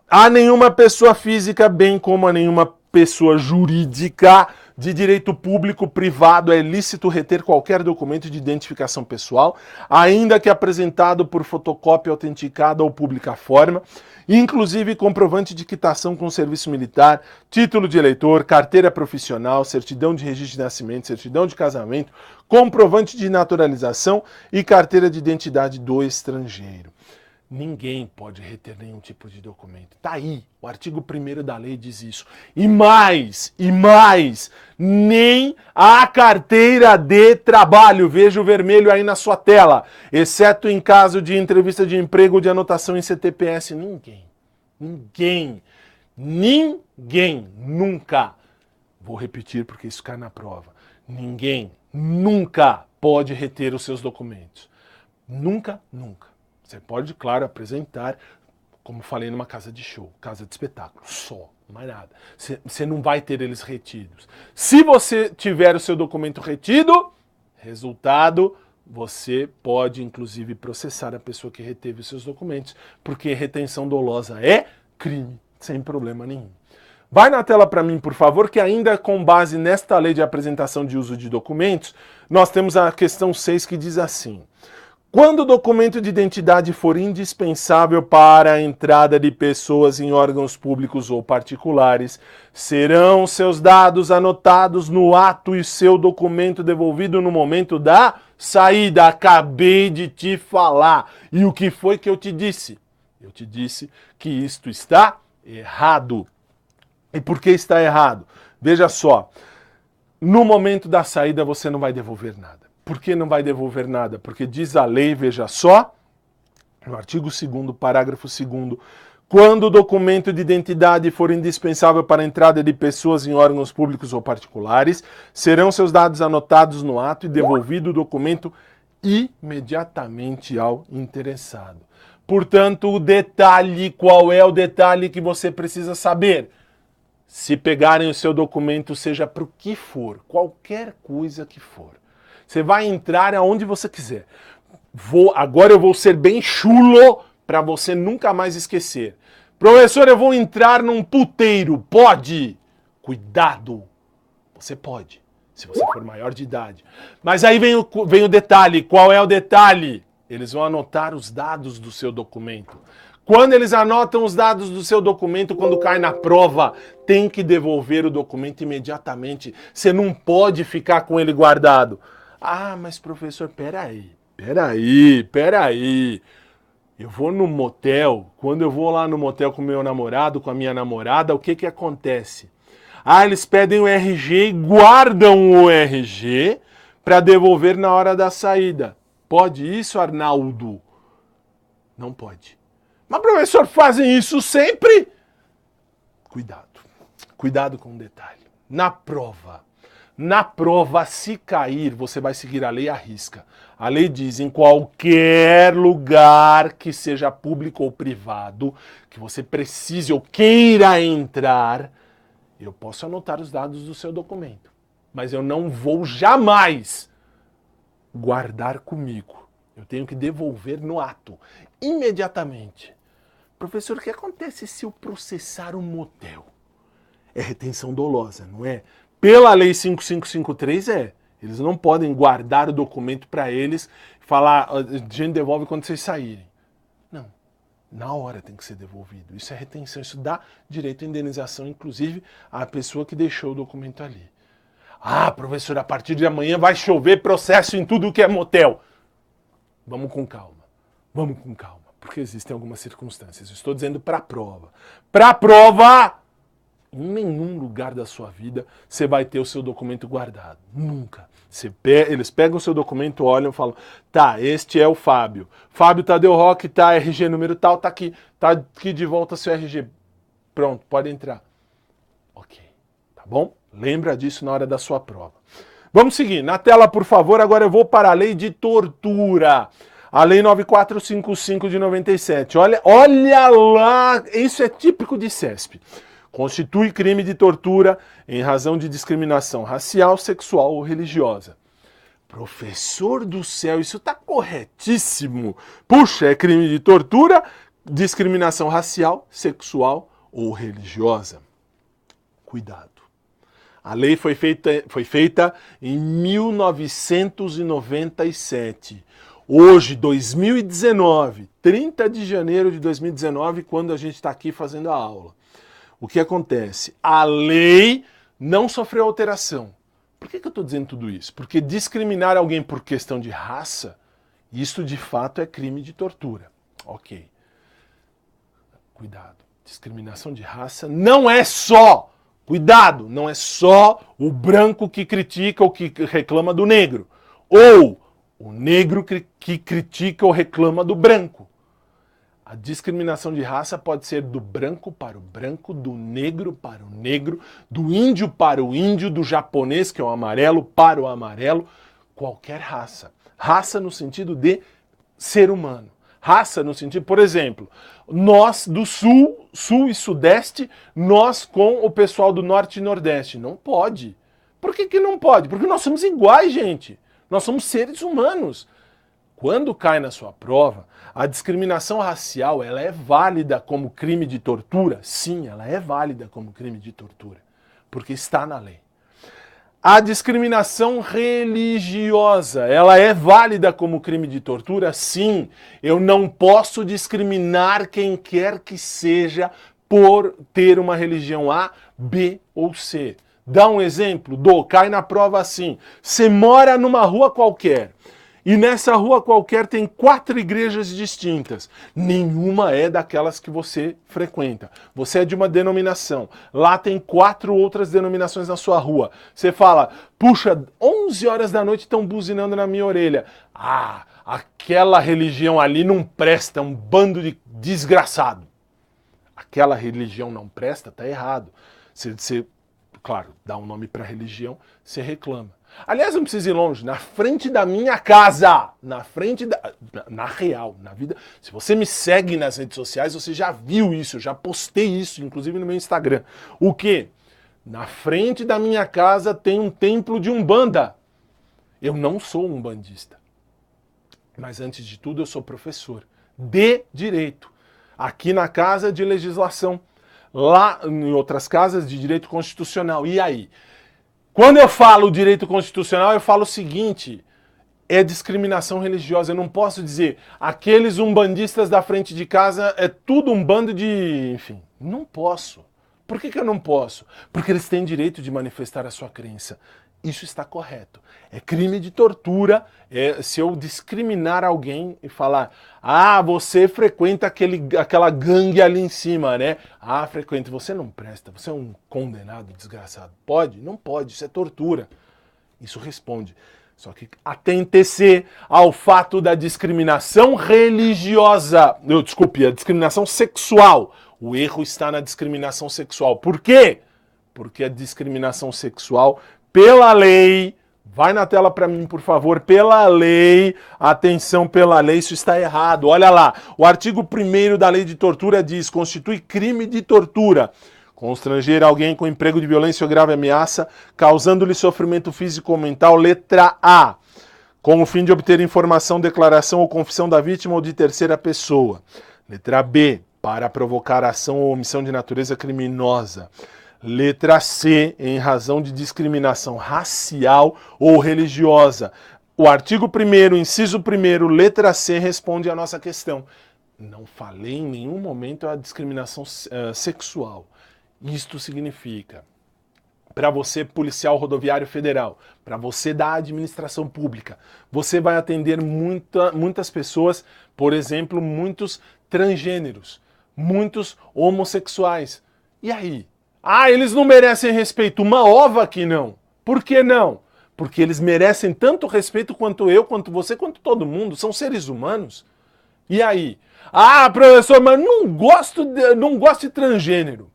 a nenhuma pessoa física, bem como a nenhuma pessoa jurídica de direito público, privado, é lícito reter qualquer documento de identificação pessoal, ainda que apresentado por fotocópia autenticada ou pública forma, inclusive comprovante de quitação com serviço militar, título de eleitor, carteira profissional, certidão de registro de nascimento, certidão de casamento, comprovante de naturalização e carteira de identidade do estrangeiro. Ninguém pode reter nenhum tipo de documento. Tá aí, o artigo 1º da lei diz isso. E mais, nem a carteira de trabalho, veja o vermelho aí na sua tela, exceto em caso de entrevista de emprego ou de anotação em CTPS. Ninguém, nunca, vou repetir porque isso cai na prova, ninguém, nunca pode reter os seus documentos. Nunca. Você pode, claro, apresentar, como falei, numa casa de show, casa de espetáculo, só, mais nada. Você não vai ter eles retidos. Se você tiver o seu documento retido, Resultado, você pode inclusive processar a pessoa que reteve os seus documentos, porque retenção dolosa é crime, sem problema nenhum. Vai na tela para mim, por favor, que ainda com base nesta lei de apresentação de uso de documentos, nós temos a questão 6 que diz assim: quando o documento de identidade for indispensável para a entrada de pessoas em órgãos públicos ou particulares, serão seus dados anotados no ato e seu documento devolvido no momento da saída. Acabei de te falar. E o que foi que eu te disse? Eu te disse que isto está errado. E por que está errado? Veja só, no momento da saída você não vai devolver nada. Por que não vai devolver nada? Porque diz a lei, veja só, no artigo 2º, parágrafo 2º, quando o documento de identidade for indispensável para a entrada de pessoas em órgãos públicos ou particulares, serão seus dados anotados no ato e devolvido o documento imediatamente ao interessado. Portanto, o detalhe, qual é o detalhe que você precisa saber? Se pegarem o seu documento, seja para o que for, qualquer coisa que for, você vai entrar aonde você quiser. Agora eu vou ser bem chulo para você nunca mais esquecer. Professor, eu vou entrar num puteiro. Pode? Cuidado. Você pode, se você for maior de idade. Mas aí vem o detalhe. Qual é o detalhe? Eles vão anotar os dados do seu documento. Quando eles anotam os dados do seu documento, quando cai na prova, tem que devolver o documento imediatamente. Você não pode ficar com ele guardado. Ah, mas professor, peraí. Eu vou no motel, quando eu vou lá no motel com meu namorado, com a minha namorada, o que que acontece? Ah, eles pedem o RG e guardam o RG para devolver na hora da saída. Pode isso, Arnaldo? Não pode. Mas professor, fazem isso sempre? Cuidado com o detalhe. Na prova, se cair, você vai seguir a lei à risca. A lei diz, em qualquer lugar que seja público ou privado, que você precise ou queira entrar, eu posso anotar os dados do seu documento. Mas eu não vou jamais guardar comigo. Eu tenho que devolver no ato, imediatamente. Professor, o que acontece se eu processar um motel? É retenção dolosa, não é? Pela lei 5553 eles não podem guardar o documento para eles e falar, a gente devolve quando vocês saírem. Não, na hora tem que ser devolvido. Isso é retenção, isso dá direito à indenização, inclusive à pessoa que deixou o documento ali. Ah, professor, a partir de amanhã vai chover processo em tudo que é motel. Vamos com calma, porque existem algumas circunstâncias. Eu estou dizendo para a prova. Para a prova! Em nenhum lugar da sua vida você vai ter o seu documento guardado. Nunca. Eles pegam o seu documento, olham e falam, tá, este é o Fábio. Fábio Tadeu Roque, tá, RG número tal, tá aqui de volta seu RG. Pronto, pode entrar. Ok, tá bom? Lembra disso na hora da sua prova. Vamos seguir. Na tela, por favor, agora eu vou para a lei de tortura. A lei 9455 de 97. Olha lá, isso é típico de CESP. Constitui crime de tortura em razão de discriminação racial, sexual ou religiosa. Professor do céu, isso está corretíssimo. Puxa, é crime de tortura, discriminação racial, sexual ou religiosa. Cuidado. A lei foi feita em 1997. Hoje, 2019, 30 de janeiro de 2019, quando a gente está aqui fazendo a aula. O que acontece? A lei não sofreu alteração. Por que eu estou dizendo tudo isso? Porque discriminar alguém por questão de raça, isso de fato é crime de tortura. Ok. Cuidado. Discriminação de raça não é só, cuidado, não é só o branco que critica ou que reclama do negro. Ou o negro que critica ou reclama do branco. A discriminação de raça pode ser do branco para o branco, do negro para o negro, do índio para o índio, do japonês, que é o amarelo, para o amarelo, qualquer raça. Raça no sentido de ser humano. Raça no sentido, por exemplo, nós do sul e sudeste, nós com o pessoal do norte e nordeste. Não pode. Por que não pode? Porque nós somos iguais, gente. Nós somos seres humanos. Quando cai na sua prova, a discriminação racial, ela é válida como crime de tortura? Sim, ela é válida como crime de tortura, porque está na lei. A discriminação religiosa, ela é válida como crime de tortura? Sim, eu não posso discriminar quem quer que seja por ter uma religião A, B ou C. Dá um exemplo? Cai na prova assim. Você mora numa rua qualquer, e nessa rua qualquer tem 4 igrejas distintas. Nenhuma é daquelas que você frequenta. Você é de uma denominação. Lá tem 4 outras denominações na sua rua. Você fala, puxa, 11 horas da noite estão buzinando na minha orelha. Ah, aquela religião ali não presta, um bando de desgraçado. Aquela religião não presta, tá errado. Você, claro, dá um nome para a religião, você reclama. Aliás, não precisa ir longe, na frente da minha casa, na real, na vida. Se você me segue nas redes sociais, você já viu isso, eu já postei isso, inclusive no meu Instagram. O quê? Na frente da minha casa tem um templo de Umbanda. Eu não sou um umbandista. Mas antes de tudo, eu sou professor de direito. Aqui na Casa de Legislação, lá em outras casas de direito constitucional. E aí? Quando eu falo direito constitucional, eu falo o seguinte, é discriminação religiosa. Eu não posso dizer, aqueles umbandistas da frente de casa é tudo um bando de... Enfim, não posso. Por que eu não posso? Porque eles têm direito de manifestar a sua crença. Isso está correto. É crime de tortura se eu discriminar alguém e falar, ah, você frequenta aquela gangue ali em cima, né? Ah, frequenta. Você não presta, você é um condenado desgraçado. Pode? Não pode, isso é tortura. Isso responde. Só que atente-se ao fato da discriminação religiosa. Desculpe, a discriminação sexual. O erro está na discriminação sexual. Por quê? Porque a discriminação sexual, pela lei, vai na tela para mim, por favor, pela lei, atenção, pela lei, isso está errado. Olha lá, o artigo 1º da lei de tortura diz, constitui crime de tortura constranger alguém com emprego de violência ou grave ameaça, causando-lhe sofrimento físico ou mental, letra A, com o fim de obter informação, declaração ou confissão da vítima ou de terceira pessoa. Letra B, para provocar ação ou omissão de natureza criminosa. Letra C, em razão de discriminação racial ou religiosa. O artigo 1º, inciso 1º, letra C, responde à nossa questão. Não falei em nenhum momento a discriminação sexual. Isto significa, para você, policial rodoviário federal, para você da administração pública, você vai atender muitas pessoas, por exemplo, muitos transgêneros, muitos homossexuais. E aí? Ah, eles não merecem respeito. Uma ova que não. Por que não? Porque eles merecem tanto respeito quanto eu, quanto você, quanto todo mundo. São seres humanos. E aí? Ah, professor, mas não gosto de transgênero.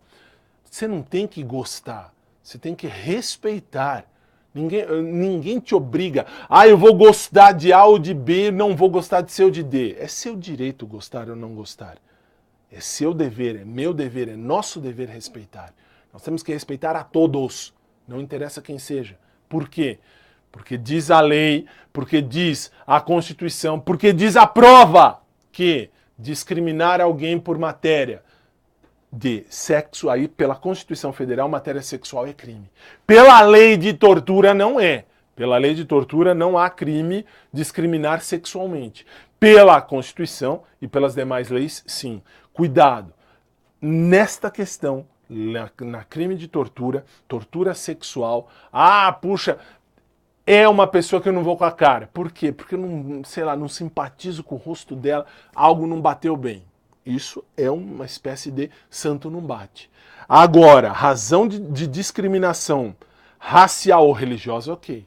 Você não tem que gostar. Você tem que respeitar. Ninguém te obriga. Ah, eu vou gostar de A ou de B, não vou gostar de C ou de D. É seu direito gostar ou não gostar. É seu dever, é meu dever, é nosso dever respeitar. Nós temos que respeitar a todos, não interessa quem seja. Por quê? Porque diz a lei, porque diz a Constituição, porque diz a prova que discriminar alguém por matéria de sexo, aí pela Constituição Federal, matéria sexual é crime. Pela lei de tortura não é. Pela lei de tortura não há crime discriminar sexualmente. Pela Constituição e pelas demais leis, sim. Cuidado. Nesta questão, na crime de tortura, tortura sexual, puxa, é uma pessoa que eu não vou com a cara. Por quê? Porque eu não, sei lá, não simpatizo com o rosto dela, algo não bateu bem. Isso é uma espécie de santo não bate. Agora, razão de discriminação racial ou religiosa, ok.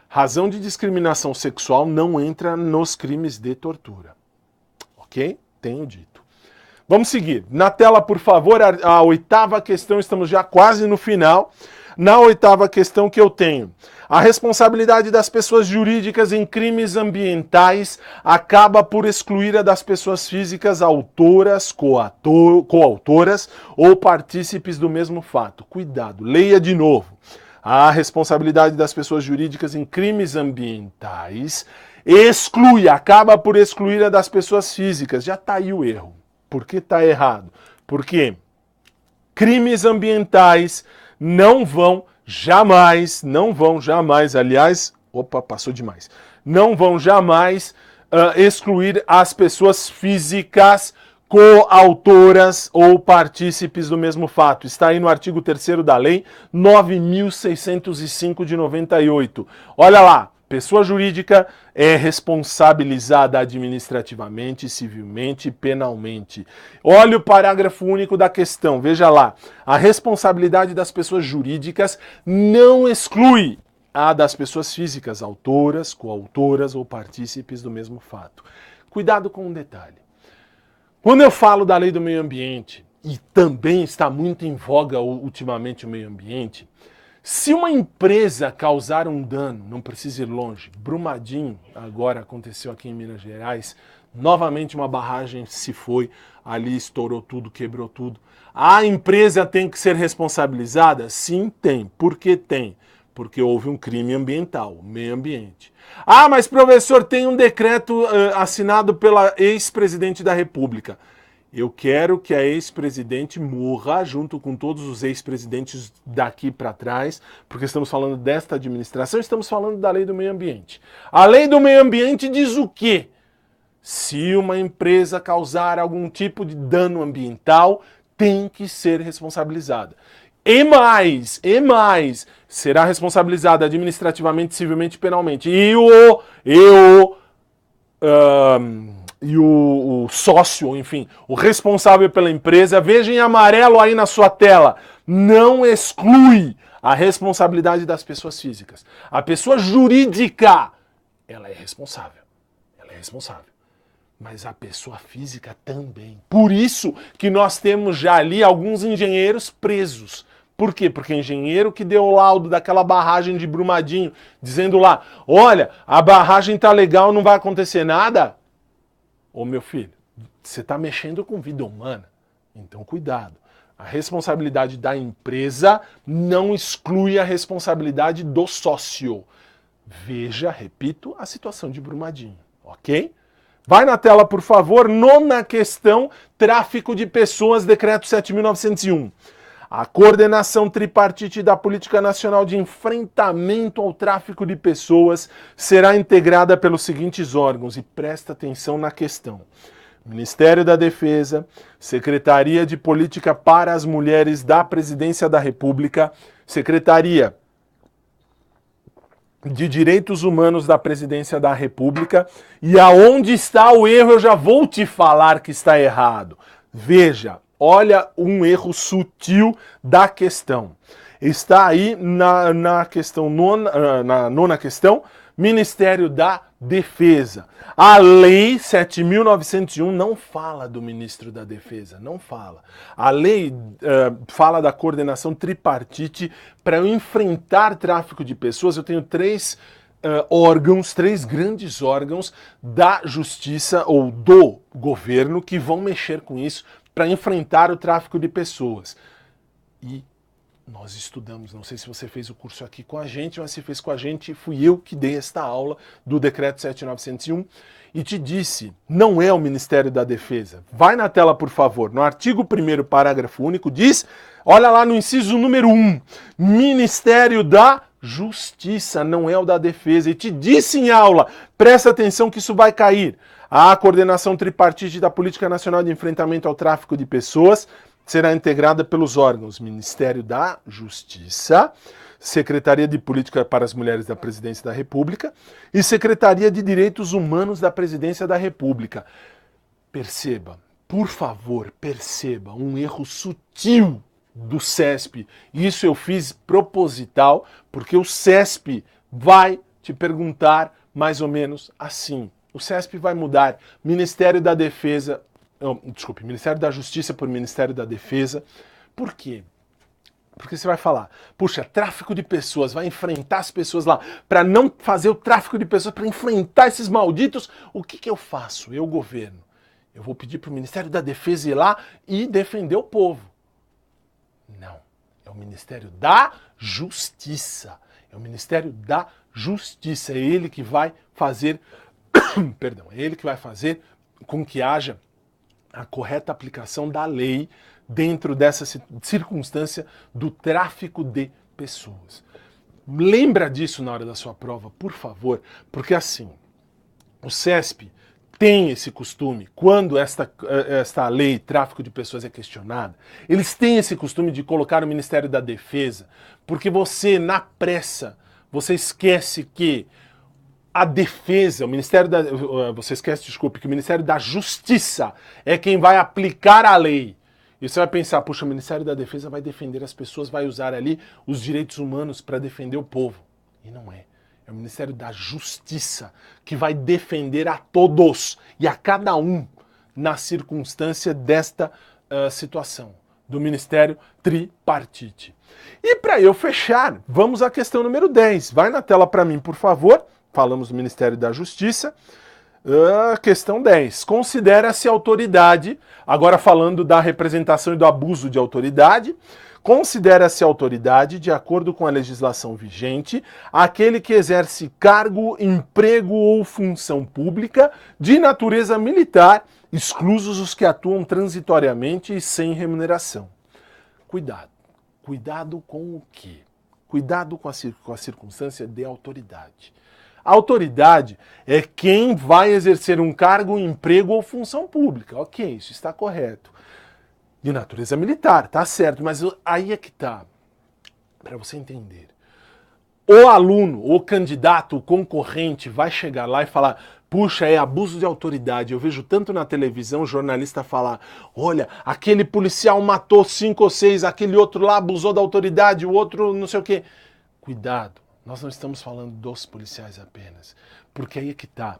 Razão de discriminação sexual não entra nos crimes de tortura. Ok? Tenho dito. Vamos seguir. Na tela, por favor, a 8ª questão, estamos já quase no final. Na 8ª questão que eu tenho, a responsabilidade das pessoas jurídicas em crimes ambientais acaba por excluir a das pessoas físicas autoras, coautoras ou partícipes do mesmo fato. Cuidado, leia de novo. A responsabilidade das pessoas jurídicas em crimes ambientais acaba por excluir a das pessoas físicas. Já está aí o erro. Por que está errado? Porque crimes ambientais não vão jamais, aliás, passou demais, não vão jamais excluir as pessoas físicas coautoras ou partícipes do mesmo fato. Está aí no artigo 3º da Lei 9.605 de 98. Olha lá, pessoa jurídica é responsabilizada administrativamente, civilmente e penalmente. Olha o parágrafo único da questão, veja lá. A responsabilidade das pessoas jurídicas não exclui a das pessoas físicas, autoras, coautoras ou partícipes do mesmo fato. Cuidado com um detalhe. Quando eu falo da lei do meio ambiente, e também está muito em voga ultimamente o meio ambiente, se uma empresa causar um dano, não precisa ir longe, Brumadinho, agora aconteceu aqui em Minas Gerais, novamente uma barragem se foi, ali estourou tudo, quebrou tudo. A empresa tem que ser responsabilizada? Sim, tem. Por que tem? Porque houve um crime ambiental, meio ambiente. Ah, mas professor, tem um decreto assinado pela ex-presidente da República. Eu quero que a ex-presidente morra junto com todos os ex-presidentes daqui para trás, porque estamos falando desta administração, estamos falando da lei do meio ambiente. A lei do meio ambiente diz o quê? Se uma empresa causar algum tipo de dano ambiental, tem que ser responsabilizada. E mais, será responsabilizada administrativamente, civilmente e penalmente. E o sócio, enfim, o responsável pela empresa, veja em amarelo aí na sua tela, não exclui a responsabilidade das pessoas físicas. A pessoa jurídica, ela é responsável. Mas a pessoa física também. Por isso que nós temos já ali alguns engenheiros presos. Por quê? Porque engenheiro que deu o laudo daquela barragem de Brumadinho, dizendo lá, olha, a barragem tá legal, não vai acontecer nada. Ô meu filho, você está mexendo com vida humana, então cuidado. A responsabilidade da empresa não exclui a responsabilidade do sócio. Veja, repito, a situação de Brumadinho, ok? Vai na tela, por favor, 9ª questão, tráfico de pessoas, decreto 7.901. A coordenação tripartite da Política Nacional de Enfrentamento ao Tráfico de Pessoas será integrada pelos seguintes órgãos, e presta atenção na questão. Ministério da Defesa, Secretaria de Política para as Mulheres da Presidência da República, Secretaria de Direitos Humanos da Presidência da República, e aonde está o erro eu já vou te falar que está errado. Veja, olha um erro sutil da questão. Está aí na questão na 9ª questão, Ministério da Defesa. A Lei 7.901 não fala do Ministro da Defesa, não fala. A lei fala da coordenação tripartite para enfrentar tráfico de pessoas. Eu tenho três grandes órgãos da Justiça ou do governo que vão mexer com isso para enfrentar o tráfico de pessoas. E nós estudamos, não sei se você fez o curso aqui com a gente, mas se fez com a gente, fui eu que dei esta aula do decreto 7.901 e te disse, não é o Ministério da Defesa. Vai na tela, por favor. No artigo 1º, parágrafo único, diz, olha lá no inciso número 1, Ministério da Justiça, não é o da Defesa. E te disse em aula, presta atenção que isso vai cair. A coordenação tripartite da Política Nacional de Enfrentamento ao Tráfico de Pessoas será integrada pelos órgãos Ministério da Justiça, Secretaria de Política para as Mulheres da Presidência da República e Secretaria de Direitos Humanos da Presidência da República. Perceba, por favor, perceba um erro sutil do CESP. Isso eu fiz proposital, porque o CESP vai te perguntar mais ou menos assim. O CESP vai mudar Ministério da Defesa, Ministério da Justiça por Ministério da Defesa. Por quê? Porque você vai falar, puxa, tráfico de pessoas, vai enfrentar as pessoas lá. Para não fazer o tráfico de pessoas, para enfrentar esses malditos, o que eu faço? Eu, governo, eu vou pedir para o Ministério da Defesa ir lá e defender o povo. Não, é o Ministério da Justiça. É o Ministério da Justiça. É ele que vai fazer, perdão, é ele que vai fazer com que haja a correta aplicação da lei dentro dessa circunstância do tráfico de pessoas. Lembra disso na hora da sua prova, por favor, porque assim, o CESP tem esse costume, quando esta lei, tráfico de pessoas, é questionada, eles têm esse costume de colocar o Ministério da Defesa, porque você, na pressa, você esquece que a defesa, você esquece, desculpe, que o Ministério da Justiça é quem vai aplicar a lei. E você vai pensar, puxa, o Ministério da Defesa vai defender as pessoas, vai usar ali os direitos humanos para defender o povo. E não é. É o Ministério da Justiça que vai defender a todos e a cada um na circunstância desta situação do Ministério tripartite. E para eu fechar, vamos à questão número 10. Vai na tela para mim, por favor. Falamos do Ministério da Justiça. Questão 10. Considera-se autoridade, agora falando da representação e do abuso de autoridade, considera-se autoridade, de acordo com a legislação vigente, aquele que exerce cargo, emprego ou função pública de natureza militar, exclusos os que atuam transitoriamente e sem remuneração. Cuidado. Cuidado com o quê? Cuidado com a circunstância de autoridade. A autoridade é quem vai exercer um cargo, emprego ou função pública. Ok, isso está correto. De natureza militar, tá certo, mas aí é que tá. Para você entender. O aluno, o candidato, o concorrente vai chegar lá e falar: puxa, é abuso de autoridade. Eu vejo tanto na televisão o jornalista falar: olha, aquele policial matou 5 ou 6, aquele outro lá abusou da autoridade, o outro não sei o quê. Cuidado, nós não estamos falando dos policiais apenas, porque aí é que tá.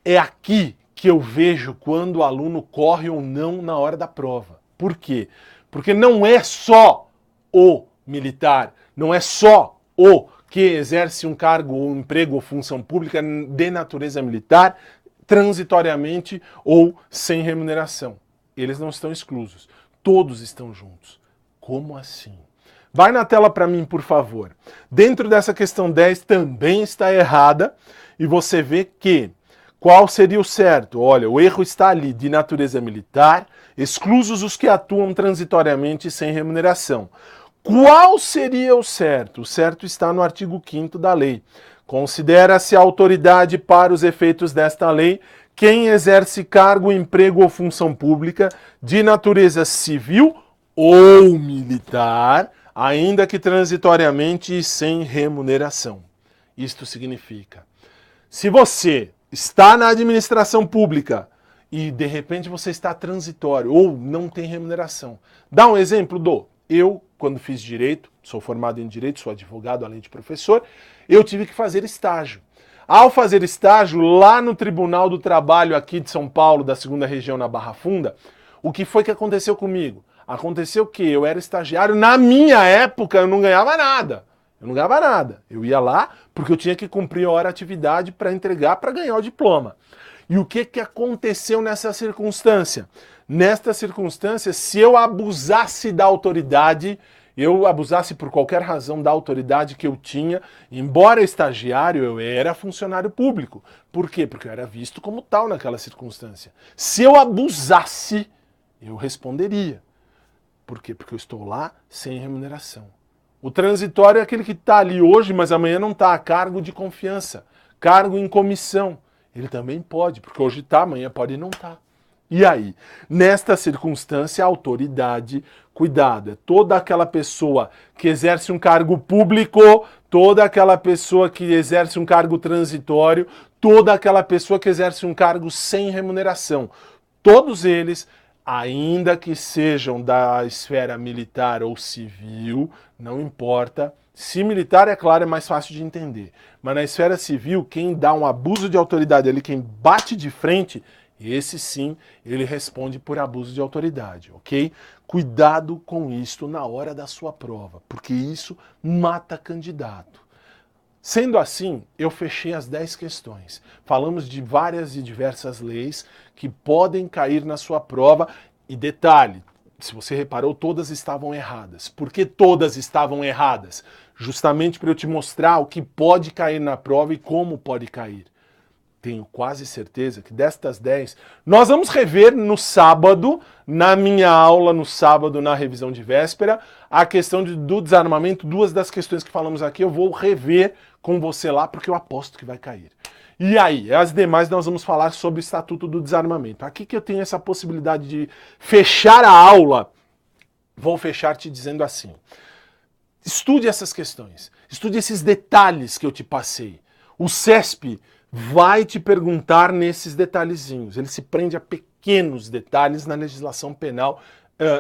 É aqui que eu vejo quando o aluno corre ou não na hora da prova. Por quê? Porque não é só o militar, não é só o que exerce um cargo, ou emprego ou função pública de natureza militar, transitoriamente ou sem remuneração. Eles não estão exclusos. Todos estão juntos. Como assim? Vai na tela para mim, por favor. Dentro dessa questão 10 também está errada e você vê que qual seria o certo? Olha, o erro está ali, de natureza militar, exclusos os que atuam transitoriamente sem remuneração. Qual seria o certo? O certo está no artigo 5º da lei. Considera-se autoridade para os efeitos desta lei quem exerce cargo, emprego ou função pública de natureza civil ou militar, ainda que transitoriamente e sem remuneração. Isto significa, se você está na administração pública e de repente você está transitório ou não tem remuneração. Dá um exemplo eu, quando fiz direito, sou formado em direito, sou advogado além de professor, eu tive que fazer estágio. Ao fazer estágio lá no Tribunal do Trabalho aqui de São Paulo, da 2ª região na Barra Funda, o que foi que aconteceu comigo? Aconteceu que eu era estagiário, na minha época eu não ganhava nada. Eu não ganhava nada. Eu ia lá porque eu tinha que cumprir a hora-atividade para entregar, para ganhar o diploma. E o que aconteceu nessa circunstância? Nesta circunstância, se eu abusasse da autoridade, eu abusasse por qualquer razão da autoridade que eu tinha, embora estagiário, eu era funcionário público. Por quê? Porque eu era visto como tal naquela circunstância. Se eu abusasse, eu responderia. Por quê? Porque eu estou lá sem remuneração. O transitório é aquele que está ali hoje, mas amanhã não está, a cargo de confiança, cargo em comissão. Ele também pode, porque hoje está, amanhã pode não estar. E aí? Nesta circunstância, a autoridade, cuidado, é toda aquela pessoa que exerce um cargo público, toda aquela pessoa que exerce um cargo transitório, toda aquela pessoa que exerce um cargo sem remuneração. Todos eles, ainda que sejam da esfera militar ou civil, não importa. Se militar, é claro, é mais fácil de entender. Mas na esfera civil, quem dá um abuso de autoridade ali, quem bate de frente, esse sim, ele responde por abuso de autoridade, ok? Cuidado com isto na hora da sua prova, porque isso mata candidato. Sendo assim, eu fechei as 10 questões. Falamos de várias e diversas leis que podem cair na sua prova. E detalhe, se você reparou, todas estavam erradas. Por que todas estavam erradas? Justamente para eu te mostrar o que pode cair na prova e como pode cair. Tenho quase certeza que destas 10, nós vamos rever no sábado, na minha aula, no sábado, na revisão de véspera, a questão do desarmamento. Duas das questões que falamos aqui eu vou rever com você lá, porque eu aposto que vai cair. E aí, as demais nós vamos falar sobre o Estatuto do Desarmamento. Aqui que eu tenho essa possibilidade de fechar a aula, vou fechar te dizendo assim: estude essas questões, estude esses detalhes que eu te passei. O CESP vai te perguntar nesses detalhezinhos. Ele se prende a pequenos detalhes na legislação penal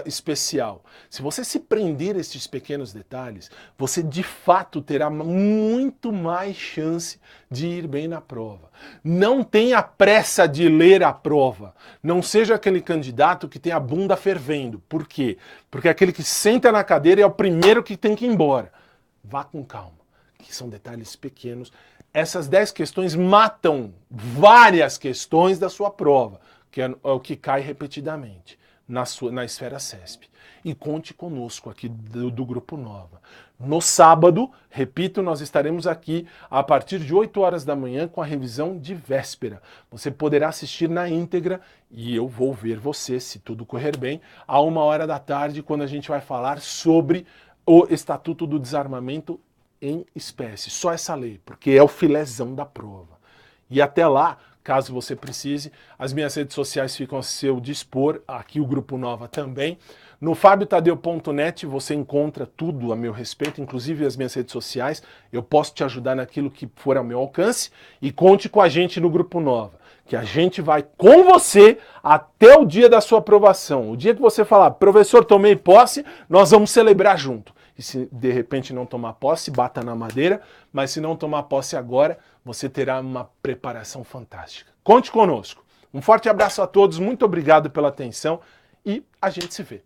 especial. Se você se prender a esses pequenos detalhes, você de fato terá muito mais chance de ir bem na prova. Não tenha pressa de ler a prova. Não seja aquele candidato que tem a bunda fervendo. Por quê? Porque aquele que senta na cadeira é o primeiro que tem que ir embora. Vá com calma, que são detalhes pequenos. Essas 10 questões matam várias questões da sua prova, que é o que cai repetidamente na esfera CESP. E conte conosco aqui do Grupo Nova. No sábado, repito, nós estaremos aqui a partir de 8 horas da manhã com a revisão de véspera. Você poderá assistir na íntegra e eu vou ver você, se tudo correr bem, a 1 hora da tarde, quando a gente vai falar sobre o Estatuto do Desarmamento em espécie, só essa lei, porque é o filézão da prova. E até lá, caso você precise, as minhas redes sociais ficam a seu dispor, aqui o Grupo Nova também. No fabiotadeu.net você encontra tudo a meu respeito, inclusive as minhas redes sociais. Eu posso te ajudar naquilo que for ao meu alcance e conte com a gente no Grupo Nova, que a gente vai com você até o dia da sua aprovação. O dia que você falar, professor, tomei posse, nós vamos celebrar junto. E se de repente não tomar posse, bata na madeira, mas se não tomar posse agora, você terá uma preparação fantástica. Conte conosco. Um forte abraço a todos, muito obrigado pela atenção e a gente se vê.